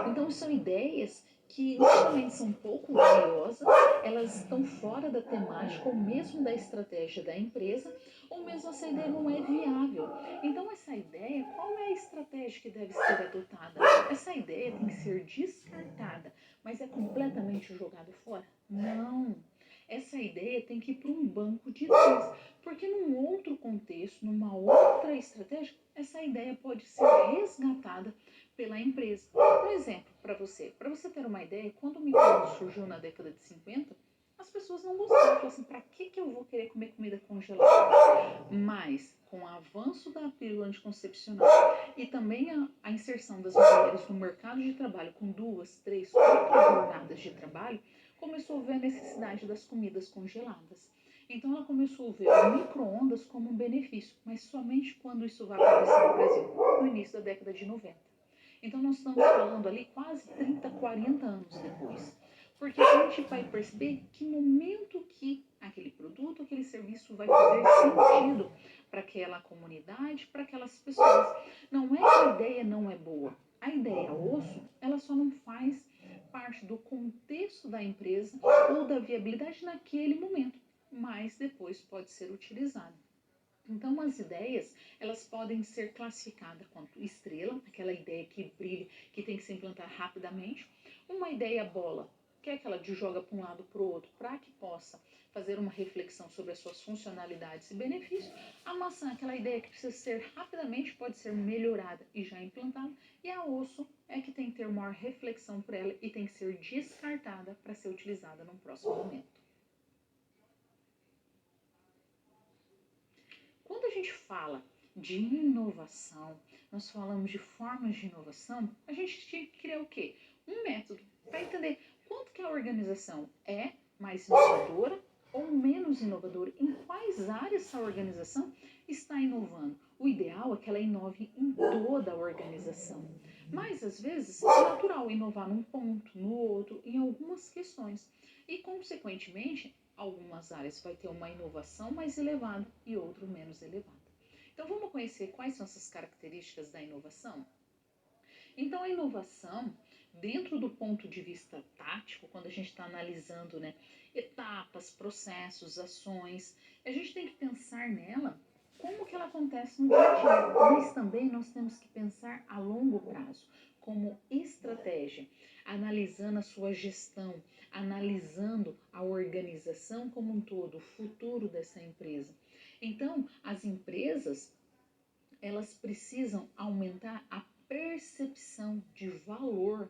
Então, são ideias que justamente são pouco valiosas, elas estão fora da temática ou mesmo da estratégia da empresa, ou mesmo essa ideia não é viável. Então, essa ideia, qual é a estratégia que deve ser adotada? Essa ideia tem que ser descartada, mas é completamente jogada fora? Não. Essa ideia tem que ir para um banco de ideias, porque num outro contexto, numa outra estratégia, essa ideia pode ser resgatada pela empresa. Um exemplo para você ter uma ideia, quando o micro-ondas surgiu na década de 50, as pessoas não gostavam, falavam assim, para que eu vou querer comer comida congelada? Mas, com o avanço da pílula anticoncepcional e também a inserção das mulheres no mercado de trabalho com 2, 3, 4 jornadas de trabalho, começou a ver a necessidade das comidas congeladas. Então ela começou a ver o micro-ondas como um benefício, mas somente quando isso vai acontecer no Brasil, no início da década de 90. Então nós estamos falando ali quase 30, 40 anos depois. Porque a gente vai perceber que no momento que aquele produto, aquele serviço vai fazer sentido para aquela comunidade, para aquelas pessoas. Não é que a ideia não é boa. A ideia osso, ela só não faz parte do contexto da empresa ou da viabilidade naquele momento, mas depois pode ser utilizada. Então, as ideias, elas podem ser classificadas quanto estrela, aquela ideia que brilha, que tem que se implantar rapidamente. Uma ideia bola, que é aquela de joga para um lado para o outro, para que possa fazer uma reflexão sobre as suas funcionalidades e benefícios. A maçã, aquela ideia que precisa ser rapidamente, pode ser melhorada e já implantada. E a osso é que tem que ter maior reflexão por ela e tem que ser descartada para ser utilizada num próximo momento. Quando a gente fala de inovação, nós falamos de formas de inovação, a gente tinha que criar o quê? Um método para entender quanto que a organização é mais inovadora ou menos inovadora, em quais áreas essa organização está inovando. O ideal é que ela inove em toda a organização, mas às vezes é natural inovar num ponto, no outro, em algumas questões e, consequentemente, algumas áreas vai ter uma inovação mais elevada e outra menos elevada. Então vamos conhecer quais são essas características da inovação? Então a inovação, dentro do ponto de vista tático, quando a gente está analisando, etapas, processos, ações, a gente tem que pensar nela como que ela acontece no dia a dia, mas também nós temos que pensar a longo prazo, como estratégia, analisando a sua gestão, analisando a organização como um todo, o futuro dessa empresa. Então, as empresas, elas precisam aumentar a percepção de valor.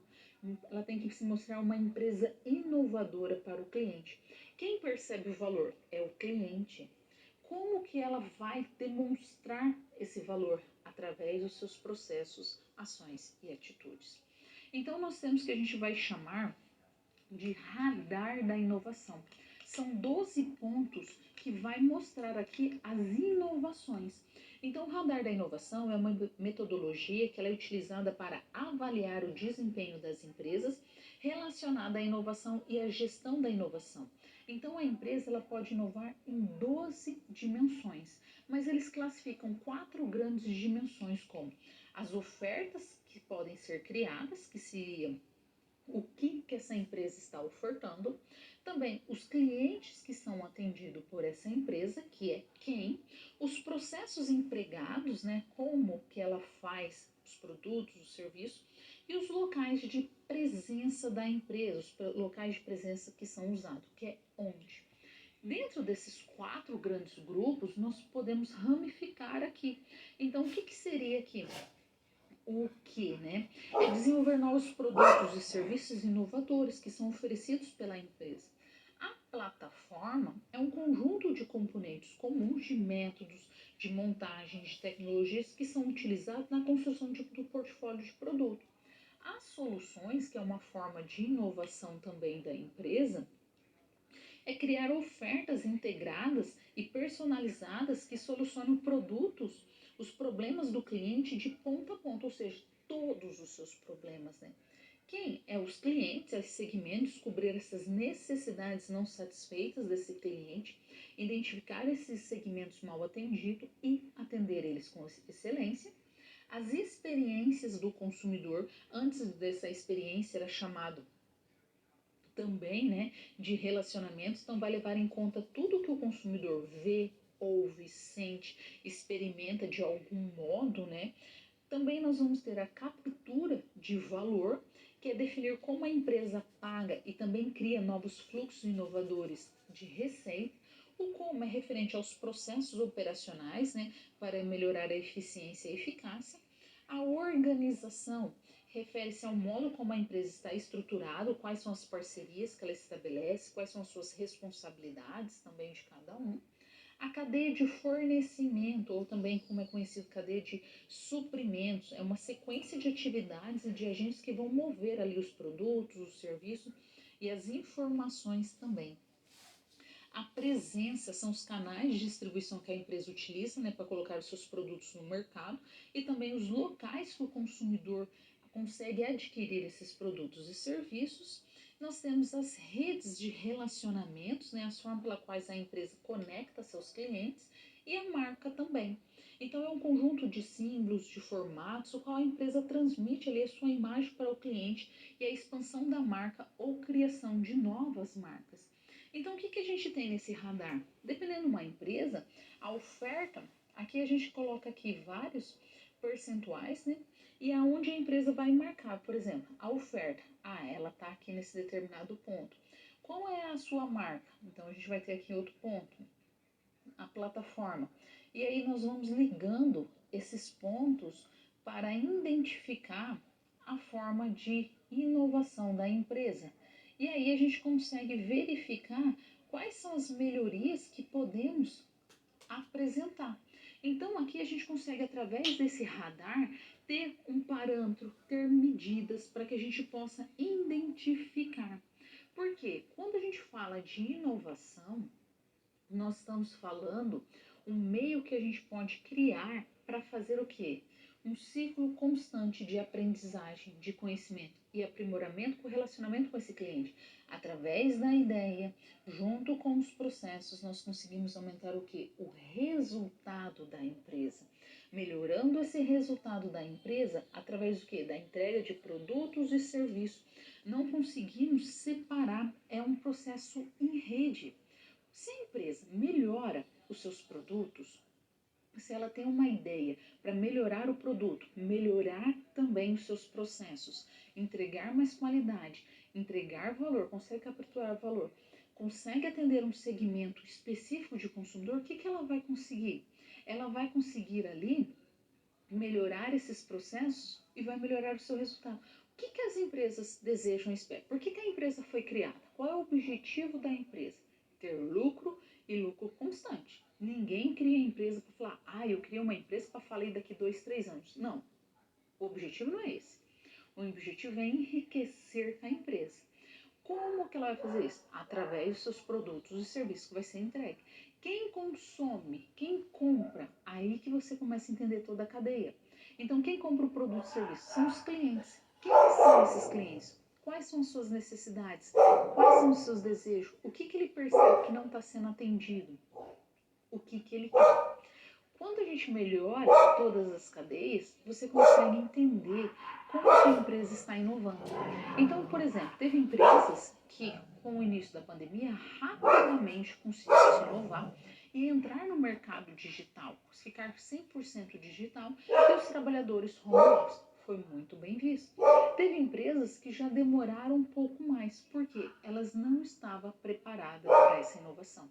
Ela tem que se mostrar uma empresa inovadora para o cliente. Quem percebe o valor é o cliente. Como que ela vai demonstrar esse valor? Através dos seus processos, ações e atitudes. Então, nós temos que a gente vai chamar de radar da inovação. São 12 pontos que vai mostrar aqui as inovações. Então, o radar da inovação é uma metodologia que ela é utilizada para avaliar o desempenho das empresas relacionada à inovação e à gestão da inovação. Então, a empresa ela pode inovar em 12 dimensões, mas eles classificam 4 grandes dimensões, como as ofertas que podem ser criadas, que seriam o que essa empresa está ofertando, também os clientes que são atendidos por essa empresa, que é quem, os processos empregados, né, como que ela faz os produtos, os serviços, e os locais de presença da empresa, os locais de presença que são usados, que é onde. Dentro desses 4 grandes grupos, nós podemos ramificar aqui. Então, o que seria aqui? O que, né? É desenvolver novos produtos e serviços inovadores que são oferecidos pela empresa. A plataforma é um conjunto de componentes comuns de métodos de montagem de tecnologias que são utilizados na construção do portfólio de produto. As soluções, que é uma forma de inovação também da empresa, é criar ofertas integradas e personalizadas que solucionam os problemas do cliente de ponta a ponta, ou seja, todos os seus problemas, né? Quem é os clientes, esse segmento, descobrir essas necessidades não satisfeitas desse cliente, identificar esses segmentos mal atendidos e atender eles com excelência. As experiências do consumidor, antes dessa experiência era chamado também, né, de relacionamentos, então vai levar em conta tudo que o consumidor vê, ouve, sente, experimenta de algum modo, né? Também nós vamos ter a captura de valor, que é definir como a empresa paga e também cria novos fluxos inovadores de receita. O como é referente aos processos operacionais, né, para melhorar a eficiência e a eficácia. A organização refere-se ao modo como a empresa está estruturada, quais são as parcerias que ela estabelece, quais são as suas responsabilidades também de cada um. A cadeia de fornecimento, ou também como é conhecido, cadeia de suprimentos, é uma sequência de atividades e de agentes que vão mover ali os produtos, os serviços e as informações também. A presença são os canais de distribuição que a empresa utiliza, né, para colocar os seus produtos no mercado, e também os locais que o consumidor consegue adquirir esses produtos e serviços. Nós temos as redes de relacionamentos, né, as formas pelas quais a empresa conecta seus clientes, e a marca também. Então é um conjunto de símbolos, de formatos, o qual a empresa transmite ali a sua imagem para o cliente e a expansão da marca ou criação de novas marcas. Então, o que a gente tem nesse radar? Dependendo de uma empresa, a oferta, aqui a gente coloca aqui vários percentuais, né? E aonde a empresa vai marcar, por exemplo, a oferta. Ah, ela está aqui nesse determinado ponto. Qual é a sua marca? Então, a gente vai ter aqui outro ponto, a plataforma. E aí nós vamos ligando esses pontos para identificar a forma de inovação da empresa. E aí a gente consegue verificar quais são as melhorias que podemos apresentar. Então aqui a gente consegue, através desse radar, ter um parâmetro, ter medidas para que a gente possa identificar. Porque quando a gente fala de inovação, nós estamos falando um meio que a gente pode criar para fazer o quê? Um ciclo constante de aprendizagem, de conhecimento e aprimoramento com o relacionamento com esse cliente. Através da ideia, junto com os processos, nós conseguimos aumentar o quê? O resultado da empresa. Melhorando esse resultado da empresa através do quê? Da entrega de produtos e serviços. Não conseguimos separar, é um processo em rede. Se a empresa melhora os seus produtos, se ela tem uma ideia para melhorar o produto, melhorar também os seus processos, entregar mais qualidade, entregar valor, consegue capturar valor, consegue atender um segmento específico de consumidor, o que ela vai conseguir? Ela vai conseguir ali melhorar esses processos e vai melhorar o seu resultado. O que as empresas desejam e esperam? Por que a empresa foi criada? Qual é o objetivo da empresa? Ter lucro e lucro constante. Ninguém cria empresa para falar, eu criei uma empresa para falir daqui 2, 3 anos. Não. O objetivo não é esse. O objetivo é enriquecer a empresa. Como que ela vai fazer isso? Através dos seus produtos e serviços que vai ser entregue. Quem consome, quem compra, aí que você começa a entender toda a cadeia. Então, quem compra o produto e serviço são os clientes. Quem são esses clientes? Quais são as suas necessidades? Quais são os seus desejos? O que ele percebe que não está sendo atendido? O que ele quer? Quando a gente melhora todas as cadeias, você consegue entender como que a empresa está inovando. Então, por exemplo, teve empresas que, com o início da pandemia, rapidamente conseguiram se inovar e entrar no mercado digital, ficar 100% digital e os trabalhadores home office. Foi muito bem visto. Teve empresas que já demoraram um pouco mais, porque elas não estavam preparadas para essa inovação.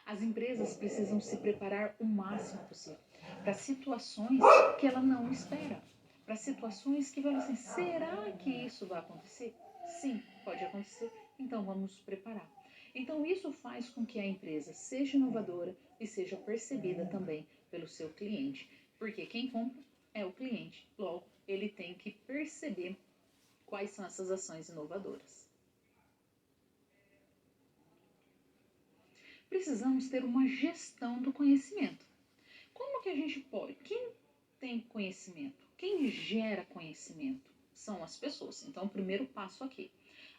As empresas precisam se preparar o máximo possível para situações que ela não espera, para situações que vai assim, será que isso vai acontecer? Sim, pode acontecer, então vamos nos preparar. Então isso faz com que a empresa seja inovadora e seja percebida também pelo seu cliente, porque quem compra é o cliente, logo ele tem que perceber quais são essas ações inovadoras. Precisamos ter uma gestão do conhecimento. Como que a gente pode? Quem tem conhecimento? Quem gera conhecimento? São as pessoas. Então, o primeiro passo aqui.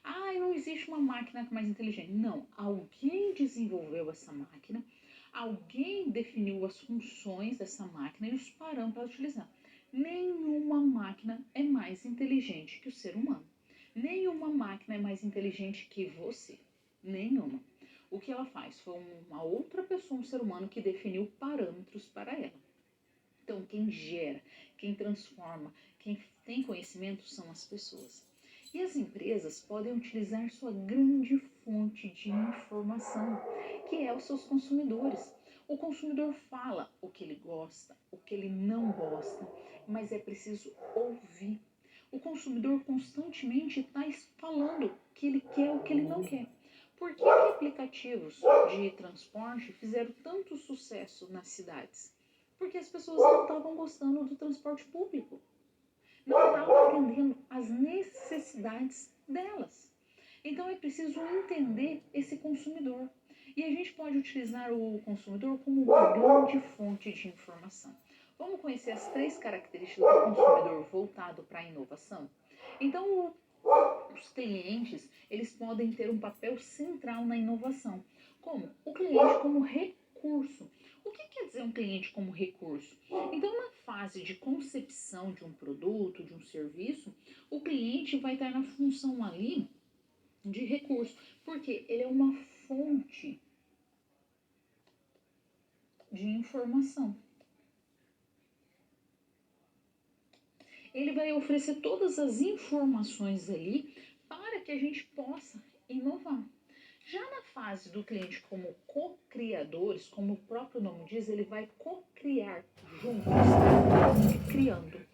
Não existe uma máquina mais inteligente. Não, alguém desenvolveu essa máquina, alguém definiu as funções dessa máquina e os parâmetros para utilizar. Nenhuma máquina é mais inteligente que o ser humano. Nenhuma máquina é mais inteligente que você. Nenhuma. O que ela faz? Foi uma outra pessoa, um ser humano, que definiu parâmetros para ela. Então, quem gera, quem transforma, quem tem conhecimento são as pessoas. E as empresas podem utilizar sua grande fonte de informação, que é os seus consumidores. O consumidor fala o que ele gosta, o que ele não gosta, mas é preciso ouvir. O consumidor constantemente está falando o que ele quer, o que ele não quer. Por que aplicativos de transporte fizeram tanto sucesso nas cidades? Porque as pessoas não estavam gostando do transporte público, não estavam atendendo às necessidades delas. Então é preciso entender esse consumidor. E a gente pode utilizar o consumidor como uma grande fonte de informação. Vamos conhecer as 3 características do consumidor voltado para a inovação? Então, os clientes, eles podem ter um papel central na inovação. Como? O cliente como recurso. O que quer dizer um cliente como recurso? Então, na fase de concepção de um produto, de um serviço, o cliente vai estar na função ali de recurso, porque ele é uma fonte de informação. Ele vai oferecer todas as informações ali para que a gente possa inovar. Já na fase do cliente como co-criadores, como o próprio nome diz, ele vai co-criar juntos, criando.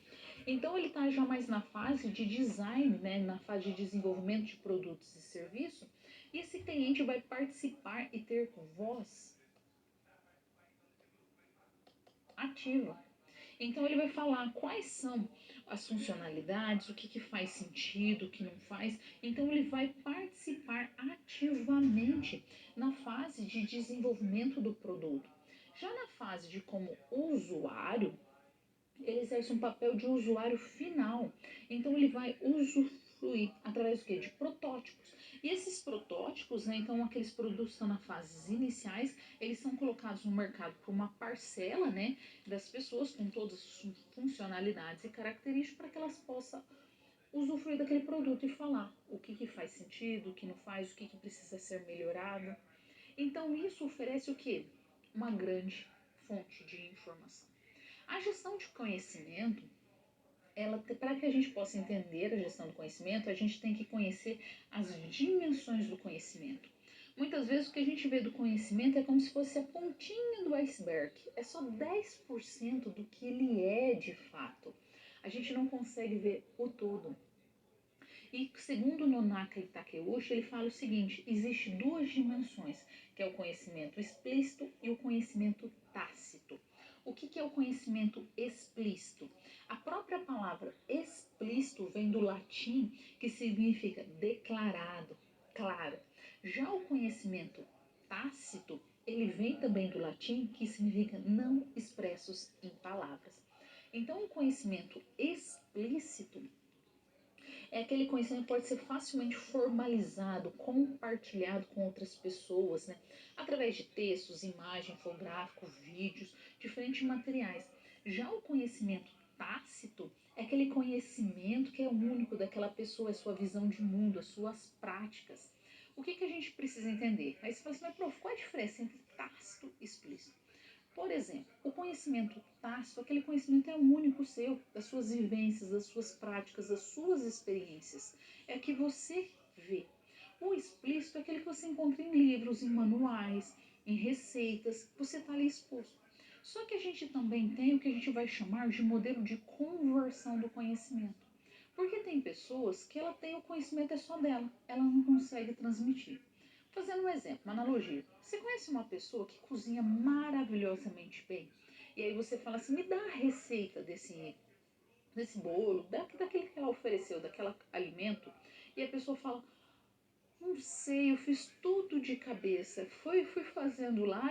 Então ele está já mais na fase de design, né, na fase de desenvolvimento de produtos e serviços, e esse cliente vai participar e ter voz ativa. Então ele vai falar quais são as funcionalidades, o que faz sentido, o que não faz. Então ele vai participar ativamente na fase de desenvolvimento do produto. Já na fase de como usuário, ele exerce um papel de usuário final. Então ele vai usufruir através do quê? De protótipos. E esses protótipos, né, então aqueles produtos que estão nas fases iniciais, eles são colocados no mercado por uma parcela, né, das pessoas com todas as funcionalidades e características para que elas possam usufruir daquele produto e falar o que faz sentido, o que não faz, o que precisa ser melhorado. Então isso oferece o quê? Uma grande fonte de informação. A gestão de conhecimento, para que a gente possa entender a gestão do conhecimento, a gente tem que conhecer as dimensões do conhecimento. Muitas vezes o que a gente vê do conhecimento é como se fosse a pontinha do iceberg. É só 10% do que ele é de fato. A gente não consegue ver o todo. E segundo Nonaka e Takeuchi, ele fala o seguinte: existe 2 dimensões, que é o conhecimento explícito e o conhecimento tácito. O que é o conhecimento explícito? A própria palavra explícito vem do latim, que significa declarado, claro. Já o conhecimento tácito, ele vem também do latim, que significa não expressos em palavras. Então, o conhecimento explícito é aquele conhecimento que pode ser facilmente formalizado, compartilhado com outras pessoas, né? Através de textos, imagem, infográfico, vídeos, diferentes materiais. Já o conhecimento tácito é aquele conhecimento que é único daquela pessoa, a sua visão de mundo, as suas práticas. O que a gente precisa entender? Aí você fala assim, mas prof, qual a diferença entre tácito e explícito? Por exemplo, o conhecimento tácito, aquele conhecimento é único seu, das suas vivências, das suas práticas, das suas experiências. É que você vê. O explícito é aquele que você encontra em livros, em manuais, em receitas, você está ali exposto. Só que a gente também tem o que a gente vai chamar de modelo de conversão do conhecimento. Porque tem pessoas que ela tem o conhecimento é só dela, ela não consegue transmitir. Fazendo um exemplo, uma analogia. Você conhece uma pessoa que cozinha maravilhosamente bem? E aí você fala assim, me dá a receita desse bolo, daquele que ela ofereceu, daquele alimento. E a pessoa fala, não sei, eu fiz tudo de cabeça. Fui fazendo lá,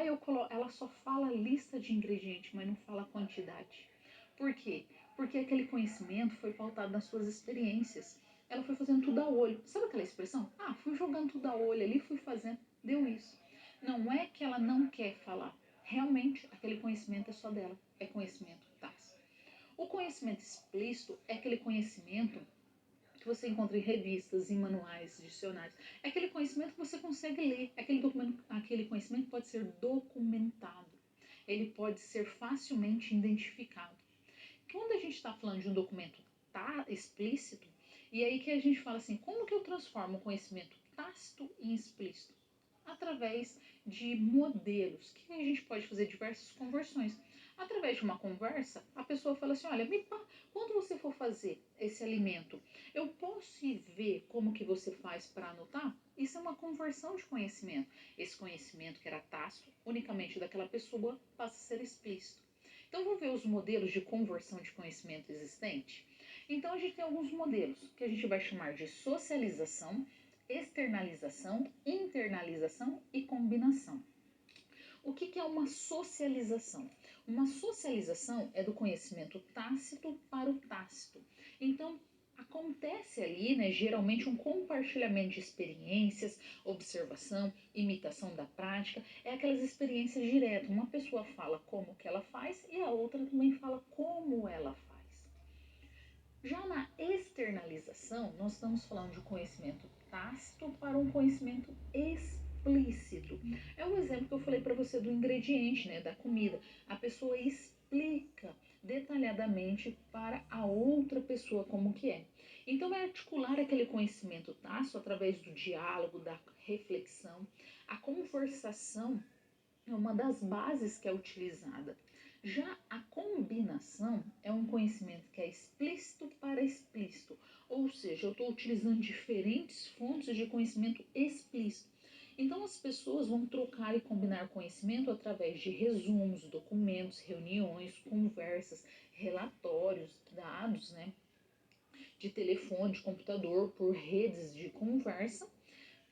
ela só fala a lista de ingredientes, mas não fala a quantidade. Por quê? Porque aquele conhecimento foi pautado nas suas experiências. Ela foi fazendo tudo a olho. Sabe aquela expressão? Ah, fui jogando tudo a olho ali, fui fazendo, deu isso. Não é que ela não quer falar. Realmente, aquele conhecimento é só dela. É conhecimento tácito. O conhecimento explícito é aquele conhecimento que você encontra em revistas, em manuais, dicionários. É aquele conhecimento que você consegue ler. Aquele conhecimento pode ser documentado. Ele pode ser facilmente identificado. Quando a gente está falando de um documento explícito, e aí que a gente fala assim, como que eu transformo o conhecimento tácito em explícito? Através de modelos, que a gente pode fazer diversas conversões. Através de uma conversa, a pessoa fala assim, olha, quando você for fazer esse alimento, eu posso ir ver como que você faz para anotar? Isso é uma conversão de conhecimento. Esse conhecimento que era tácito, unicamente daquela pessoa, passa a ser explícito. Então, vamos ver os modelos de conversão de conhecimento existente? Então, a gente tem alguns modelos que a gente vai chamar de socialização, externalização, internalização e combinação. O que é uma socialização? Uma socialização é do conhecimento tácito para o tácito. Então, acontece ali, né, geralmente um compartilhamento de experiências, observação, imitação da prática, é aquelas experiências diretas. Uma pessoa fala como que ela faz e a outra também fala como ela faz. Já na externalização, nós estamos falando de um conhecimento tácito para um conhecimento explícito. É o exemplo que eu falei para você do ingrediente, né, da comida. A pessoa explica detalhadamente para a outra pessoa como que é. Então, vai articular aquele conhecimento tácito através do diálogo, da reflexão. A conversação é uma das bases que é utilizada. Já a combinação é um conhecimento que é explícito para explícito, ou seja, eu estou utilizando diferentes fontes de conhecimento explícito. Então, as pessoas vão trocar e combinar conhecimento através de resumos, documentos, reuniões, conversas, relatórios, dados, né, de telefone, de computador, por redes de conversa.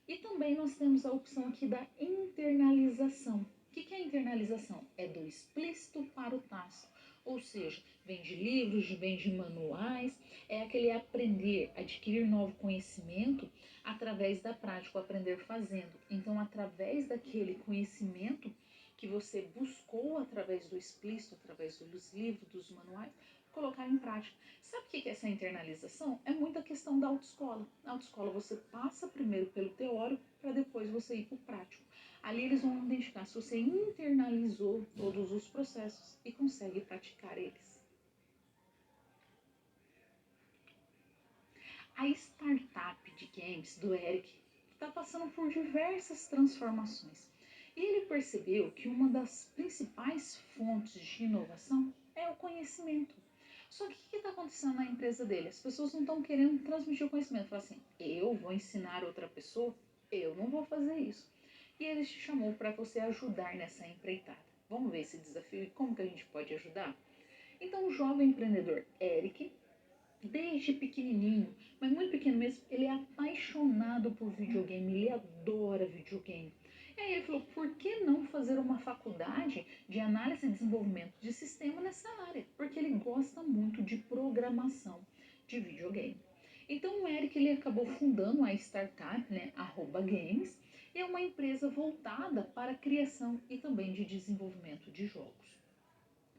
E também nós temos a opção aqui da internalização. O que é a internalização? É do explícito para o tácito. Ou seja, vem de livros, vem de manuais, é aquele aprender, adquirir novo conhecimento através da prática, o aprender fazendo. Então, através daquele conhecimento que você buscou através do explícito, através dos livros, dos manuais, colocar em prática. Sabe o que é essa internalização? É muita questão da autoescola. Na autoescola você passa primeiro pelo teórico para depois você ir para o prático. Ali eles vão identificar se você internalizou todos os processos e consegue praticar eles. A startup de games do Eric está passando por diversas transformações. E ele percebeu que uma das principais fontes de inovação é o conhecimento. Só que o que está acontecendo na empresa dele? As pessoas não estão querendo transmitir o conhecimento. Fala assim, eu vou ensinar outra pessoa? Eu não vou fazer isso. E ele te chamou para você ajudar nessa empreitada. Vamos ver esse desafio e como que a gente pode ajudar? Então, o jovem empreendedor Eric, desde pequenininho, mas muito pequeno mesmo, ele é apaixonado por videogame, ele adora videogame. E aí ele falou, por que não fazer uma faculdade de análise e desenvolvimento de sistema nessa área? Porque ele gosta muito de programação de videogame. Então o Eric ele acabou fundando a startup, né, @games, e é uma empresa voltada para a criação e também de desenvolvimento de jogos.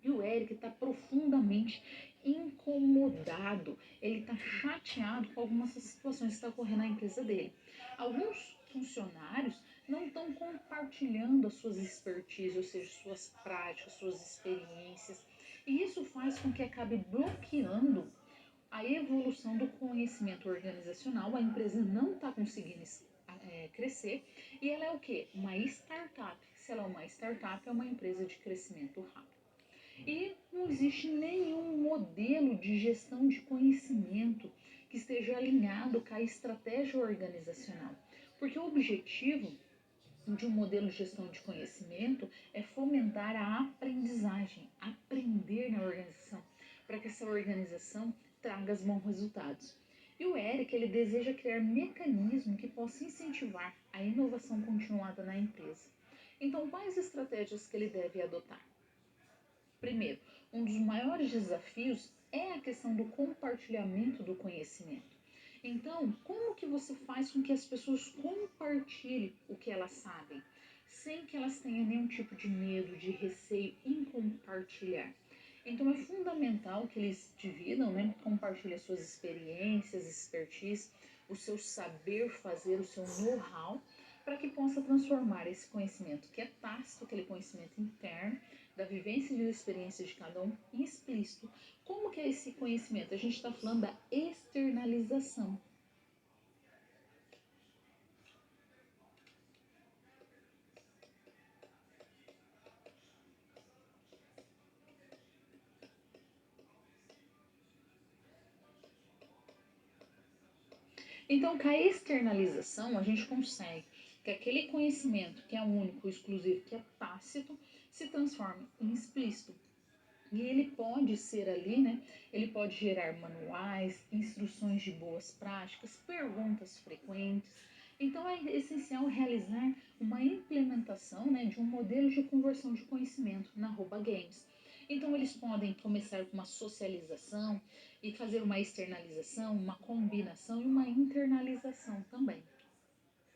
E o Eric está profundamente incomodado, ele está chateado com algumas situações que estão ocorrendo na empresa dele. Alguns funcionários não estão compartilhando as suas expertises, ou seja, suas práticas, suas experiências, e isso faz com que acabe bloqueando a evolução do conhecimento organizacional. A empresa não está conseguindo crescer e ela é o que? Uma startup. Se ela é uma startup, é uma empresa de crescimento rápido. E não existe nenhum modelo de gestão de conhecimento que esteja alinhado com a estratégia organizacional. Porque o objetivo de um modelo de gestão de conhecimento é fomentar a aprendizagem, aprender na organização, para que essa organização traga os bons resultados. E o Eric, ele deseja criar mecanismos que possam incentivar a inovação continuada na empresa. Então, quais estratégias que ele deve adotar? Primeiro, um dos maiores desafios é a questão do compartilhamento do conhecimento. Então, como que você faz com que as pessoas compartilhem o que elas sabem, sem que elas tenham nenhum tipo de medo, de receio em compartilhar? Então, é fundamental que eles dividam, né, compartilhem as suas experiências, expertise, o seu saber fazer, o seu know-how, para que possa transformar esse conhecimento que é tácito, aquele conhecimento interno, da vivência e da experiência de cada um, em explícito. Como que é esse conhecimento? A gente está falando da externalização. Então, com a externalização, a gente consegue que aquele conhecimento que é único, exclusivo, que é tácito, se transforme em explícito. E ele pode ser ali, né? Ele pode gerar manuais, instruções de boas práticas, perguntas frequentes. Então é essencial realizar uma implementação, né, de um modelo de conversão de conhecimento na @games. Então eles podem começar com uma socialização e fazer uma externalização, uma combinação e uma internalização também.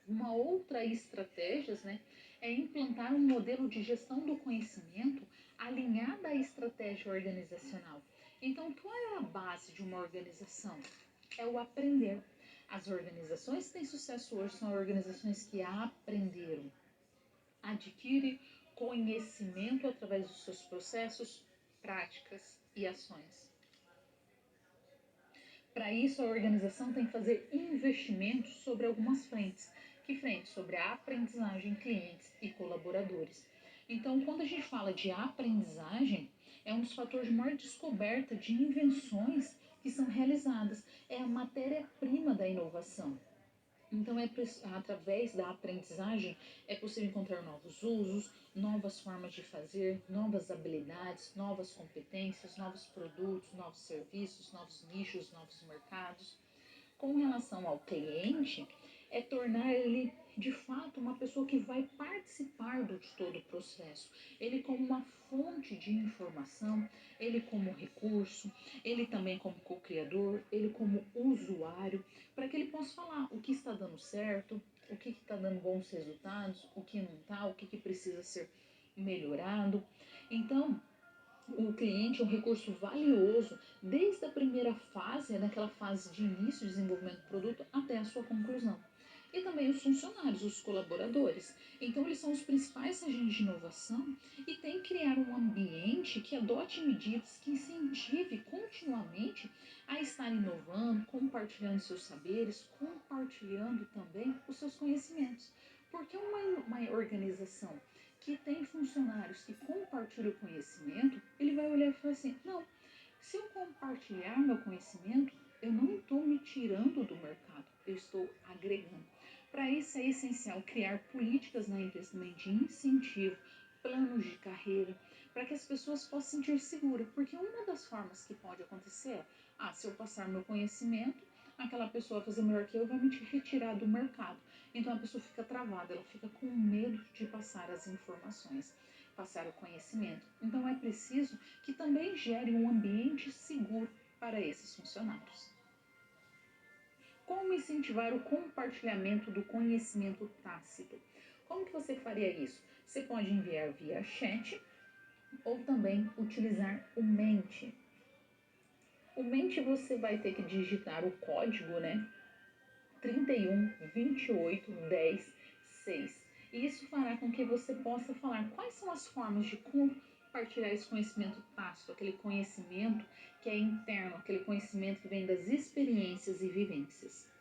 Uma outra estratégia, né, é implantar um modelo de gestão do conhecimento alinhada à estratégia organizacional. Então, qual é a base de uma organização? É o aprender. As organizações que têm sucesso hoje são organizações que aprenderam, adquirem conhecimento através dos seus processos, práticas e ações. Para isso, a organização tem que fazer investimentos sobre algumas frentes. Que frente? Sobre a aprendizagem, clientes e colaboradores. Então, quando a gente fala de aprendizagem, é um dos fatores de maior descoberta de invenções que são realizadas. É a matéria-prima da inovação. Então, através da aprendizagem é possível encontrar novos usos, novas formas de fazer, novas habilidades, novas competências, novos produtos, novos serviços, novos nichos, novos mercados. Com relação ao cliente, é tornar ele de fato uma pessoa que vai participar de todo o processo. Ele como uma fonte de informação, ele como recurso, ele também como co-criador, ele como usuário, para que ele possa falar o que está dando certo, o que está dando bons resultados, o que não está, o que precisa ser melhorado. Então, o cliente é um recurso valioso desde a primeira fase, naquela fase de início de desenvolvimento do produto, até a sua conclusão. E também os funcionários, os colaboradores. Então, eles são os principais agentes de inovação e tem que criar um ambiente que adote medidas que incentive continuamente a estar inovando, compartilhando seus saberes, compartilhando também os seus conhecimentos. Porque uma organização que tem funcionários que compartilham o conhecimento, ele vai olhar e falar assim, não, se eu compartilhar meu conhecimento, eu não estou me tirando do mercado, eu estou agregando. Para isso é essencial criar políticas na empresa também de incentivo, planos de carreira, para que as pessoas possam sentir segura, porque uma das formas que pode acontecer é, se eu passar meu conhecimento, aquela pessoa fazer melhor que eu vai me retirar do mercado. Então a pessoa fica travada, ela fica com medo de passar as informações, passar o conhecimento. Então é preciso que também gere um ambiente seguro para esses funcionários. Como incentivar o compartilhamento do conhecimento tácito? Como que você faria isso? Você pode enviar via chat ou também utilizar o Mente. O Mente você vai ter que digitar o código, né? 31 28 10 6. E isso fará com que você possa falar quais são as formas de compartilhar esse conhecimento tácito, aquele conhecimento que é interno, aquele conhecimento que vem das experiências e vivências.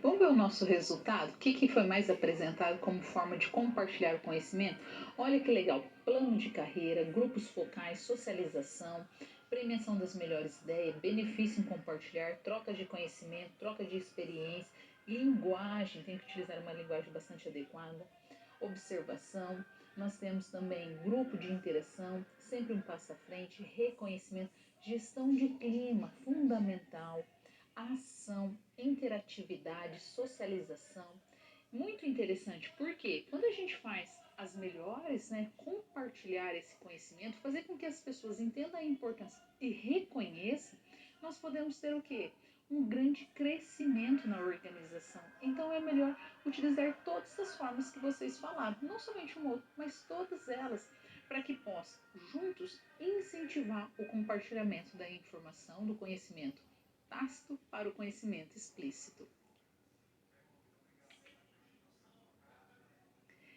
Vamos ver o nosso resultado? O que foi mais apresentado como forma de compartilhar o conhecimento? Olha que legal: plano de carreira, grupos focais, socialização, premiação das melhores ideias, benefício em compartilhar, troca de conhecimento, troca de experiência, linguagem, tem que utilizar uma linguagem bastante adequada, observação. Nós temos também grupo de interação, sempre um passo à frente, reconhecimento, gestão de clima, fundamental, ação, interatividade, socialização. Muito interessante, porque quando a gente faz as melhores, né, compartilhar esse conhecimento, fazer com que as pessoas entendam a importância e reconheçam, nós podemos ter o quê? Um grande crescimento na organização. Então é melhor utilizar todas as formas que vocês falaram, não somente uma outra, mas todas elas, para que possam juntos incentivar o compartilhamento da informação, do conhecimento tácito para o conhecimento explícito.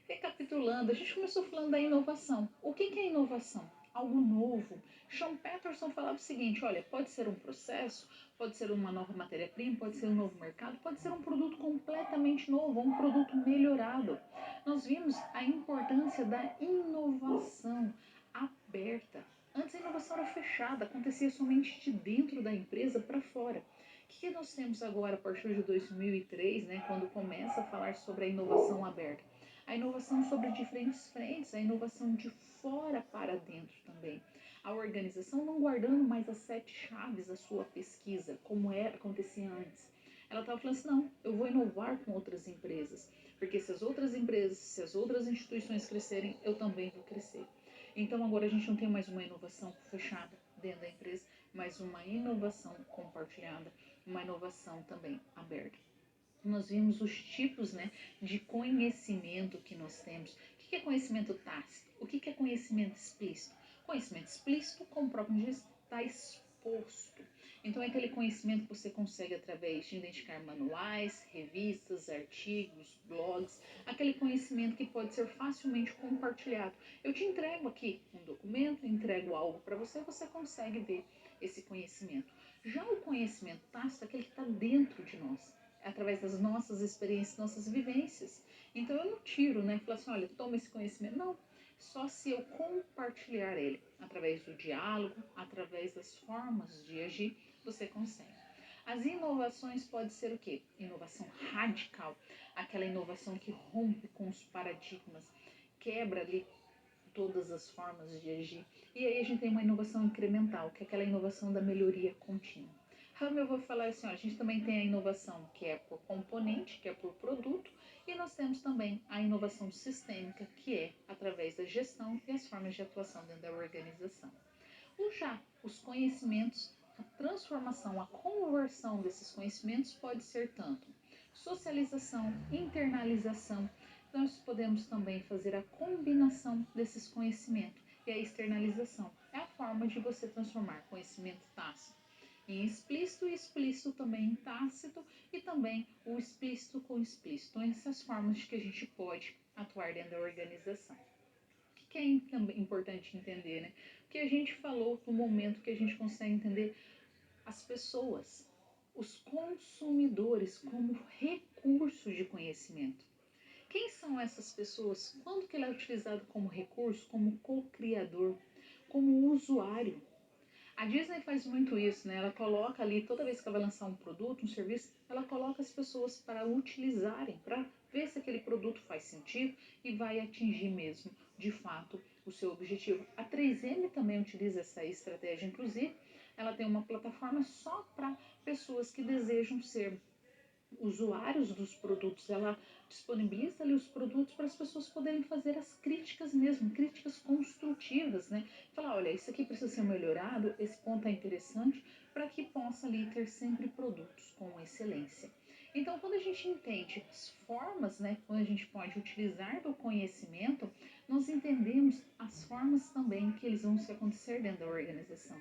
Recapitulando, a gente começou falando da inovação. O que é inovação? Algo novo. Sean Patterson falava o seguinte, olha, pode ser um processo, pode ser uma nova matéria-prima, pode ser um novo mercado, pode ser um produto completamente novo, um produto melhorado. Nós vimos a importância da inovação aberta. Antes a inovação era fechada, acontecia somente de dentro da empresa para fora. O que nós temos agora a partir de 2003, né, quando começa a falar sobre a inovação aberta? A inovação sobre diferentes frentes, a inovação de fora para dentro também. A organização não guardando mais as 7 chaves da sua pesquisa, como acontecia antes. Ela estava falando assim, não, eu vou inovar com outras empresas, porque se as outras empresas, se as outras instituições crescerem, eu também vou crescer. Então agora a gente não tem mais uma inovação fechada dentro da empresa, mas uma inovação compartilhada, uma inovação também aberta. Nós vimos os tipos, né, de conhecimento que nós temos. O que é conhecimento tácito? O que é conhecimento explícito? Conhecimento explícito, como o próprio diz, está exposto. Então é aquele conhecimento que você consegue através de identificar manuais, revistas, artigos, blogs, aquele conhecimento que pode ser facilmente compartilhado. Eu te entrego aqui um documento, entrego algo para você, você consegue ver esse conhecimento. Já o conhecimento tácito é aquele que está dentro de nós, através das nossas experiências, nossas vivências. Então eu não tiro, né? Falo assim, olha, toma esse conhecimento. Não, só se eu compartilhar ele, através do diálogo, através das formas de agir, você consegue. As inovações podem ser o quê? Inovação radical, aquela inovação que rompe com os paradigmas, quebra ali todas as formas de agir. E aí a gente tem uma inovação incremental, que é aquela inovação da melhoria contínua. Eu vou falar assim, ó, a gente também tem a inovação que é por componente, que é por produto, e nós temos também a inovação sistêmica, que é através da gestão e as formas de atuação dentro da organização. Os conhecimentos, a transformação, a conversão desses conhecimentos pode ser tanto socialização, internalização. Nós podemos também fazer a combinação desses conhecimentos e a externalização. É a forma de você transformar conhecimento tácito em explícito e explícito também em tácito e também o explícito com explícito. Então, essas formas de que a gente pode atuar dentro da organização. O que é importante entender, né? Porque a gente falou no momento que a gente consegue entender as pessoas, os consumidores como recurso de conhecimento. Quem são essas pessoas? Quando que ele é utilizado como recurso, como co-criador, como usuário? A Disney faz muito isso, né? Ela coloca ali, toda vez que ela vai lançar um produto, um serviço, ela coloca as pessoas para utilizarem, para ver se aquele produto faz sentido e vai atingir mesmo, de fato, o seu objetivo. A 3M também utiliza essa estratégia, inclusive, ela tem uma plataforma só para pessoas que desejam ser usuários dos produtos, ela disponibiliza ali os produtos para as pessoas poderem fazer as críticas mesmo, críticas construtivas, né? Falar, olha, isso aqui precisa ser melhorado, esse ponto é interessante, para que possa ali ter sempre produtos com excelência. Então, quando a gente entende as formas, né, quando a gente pode utilizar do conhecimento, nós entendemos as formas também que eles vão se acontecer dentro da organização.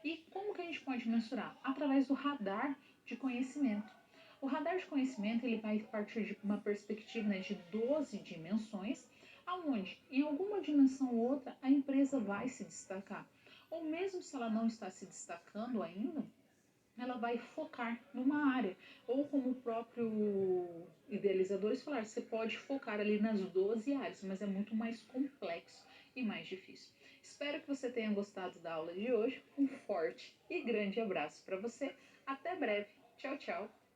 E como que a gente pode mensurar? Através do radar de conhecimento. O radar de conhecimento ele vai partir de uma perspectiva, né, de 12 dimensões, aonde em alguma dimensão ou outra a empresa vai se destacar. Ou mesmo se ela não está se destacando ainda, ela vai focar numa área. Ou como o próprio idealizadores falar, você pode focar ali nas 12 áreas, mas é muito mais complexo e mais difícil. Espero que você tenha gostado da aula de hoje. Um forte e grande abraço para você. Até breve. Tchau, tchau.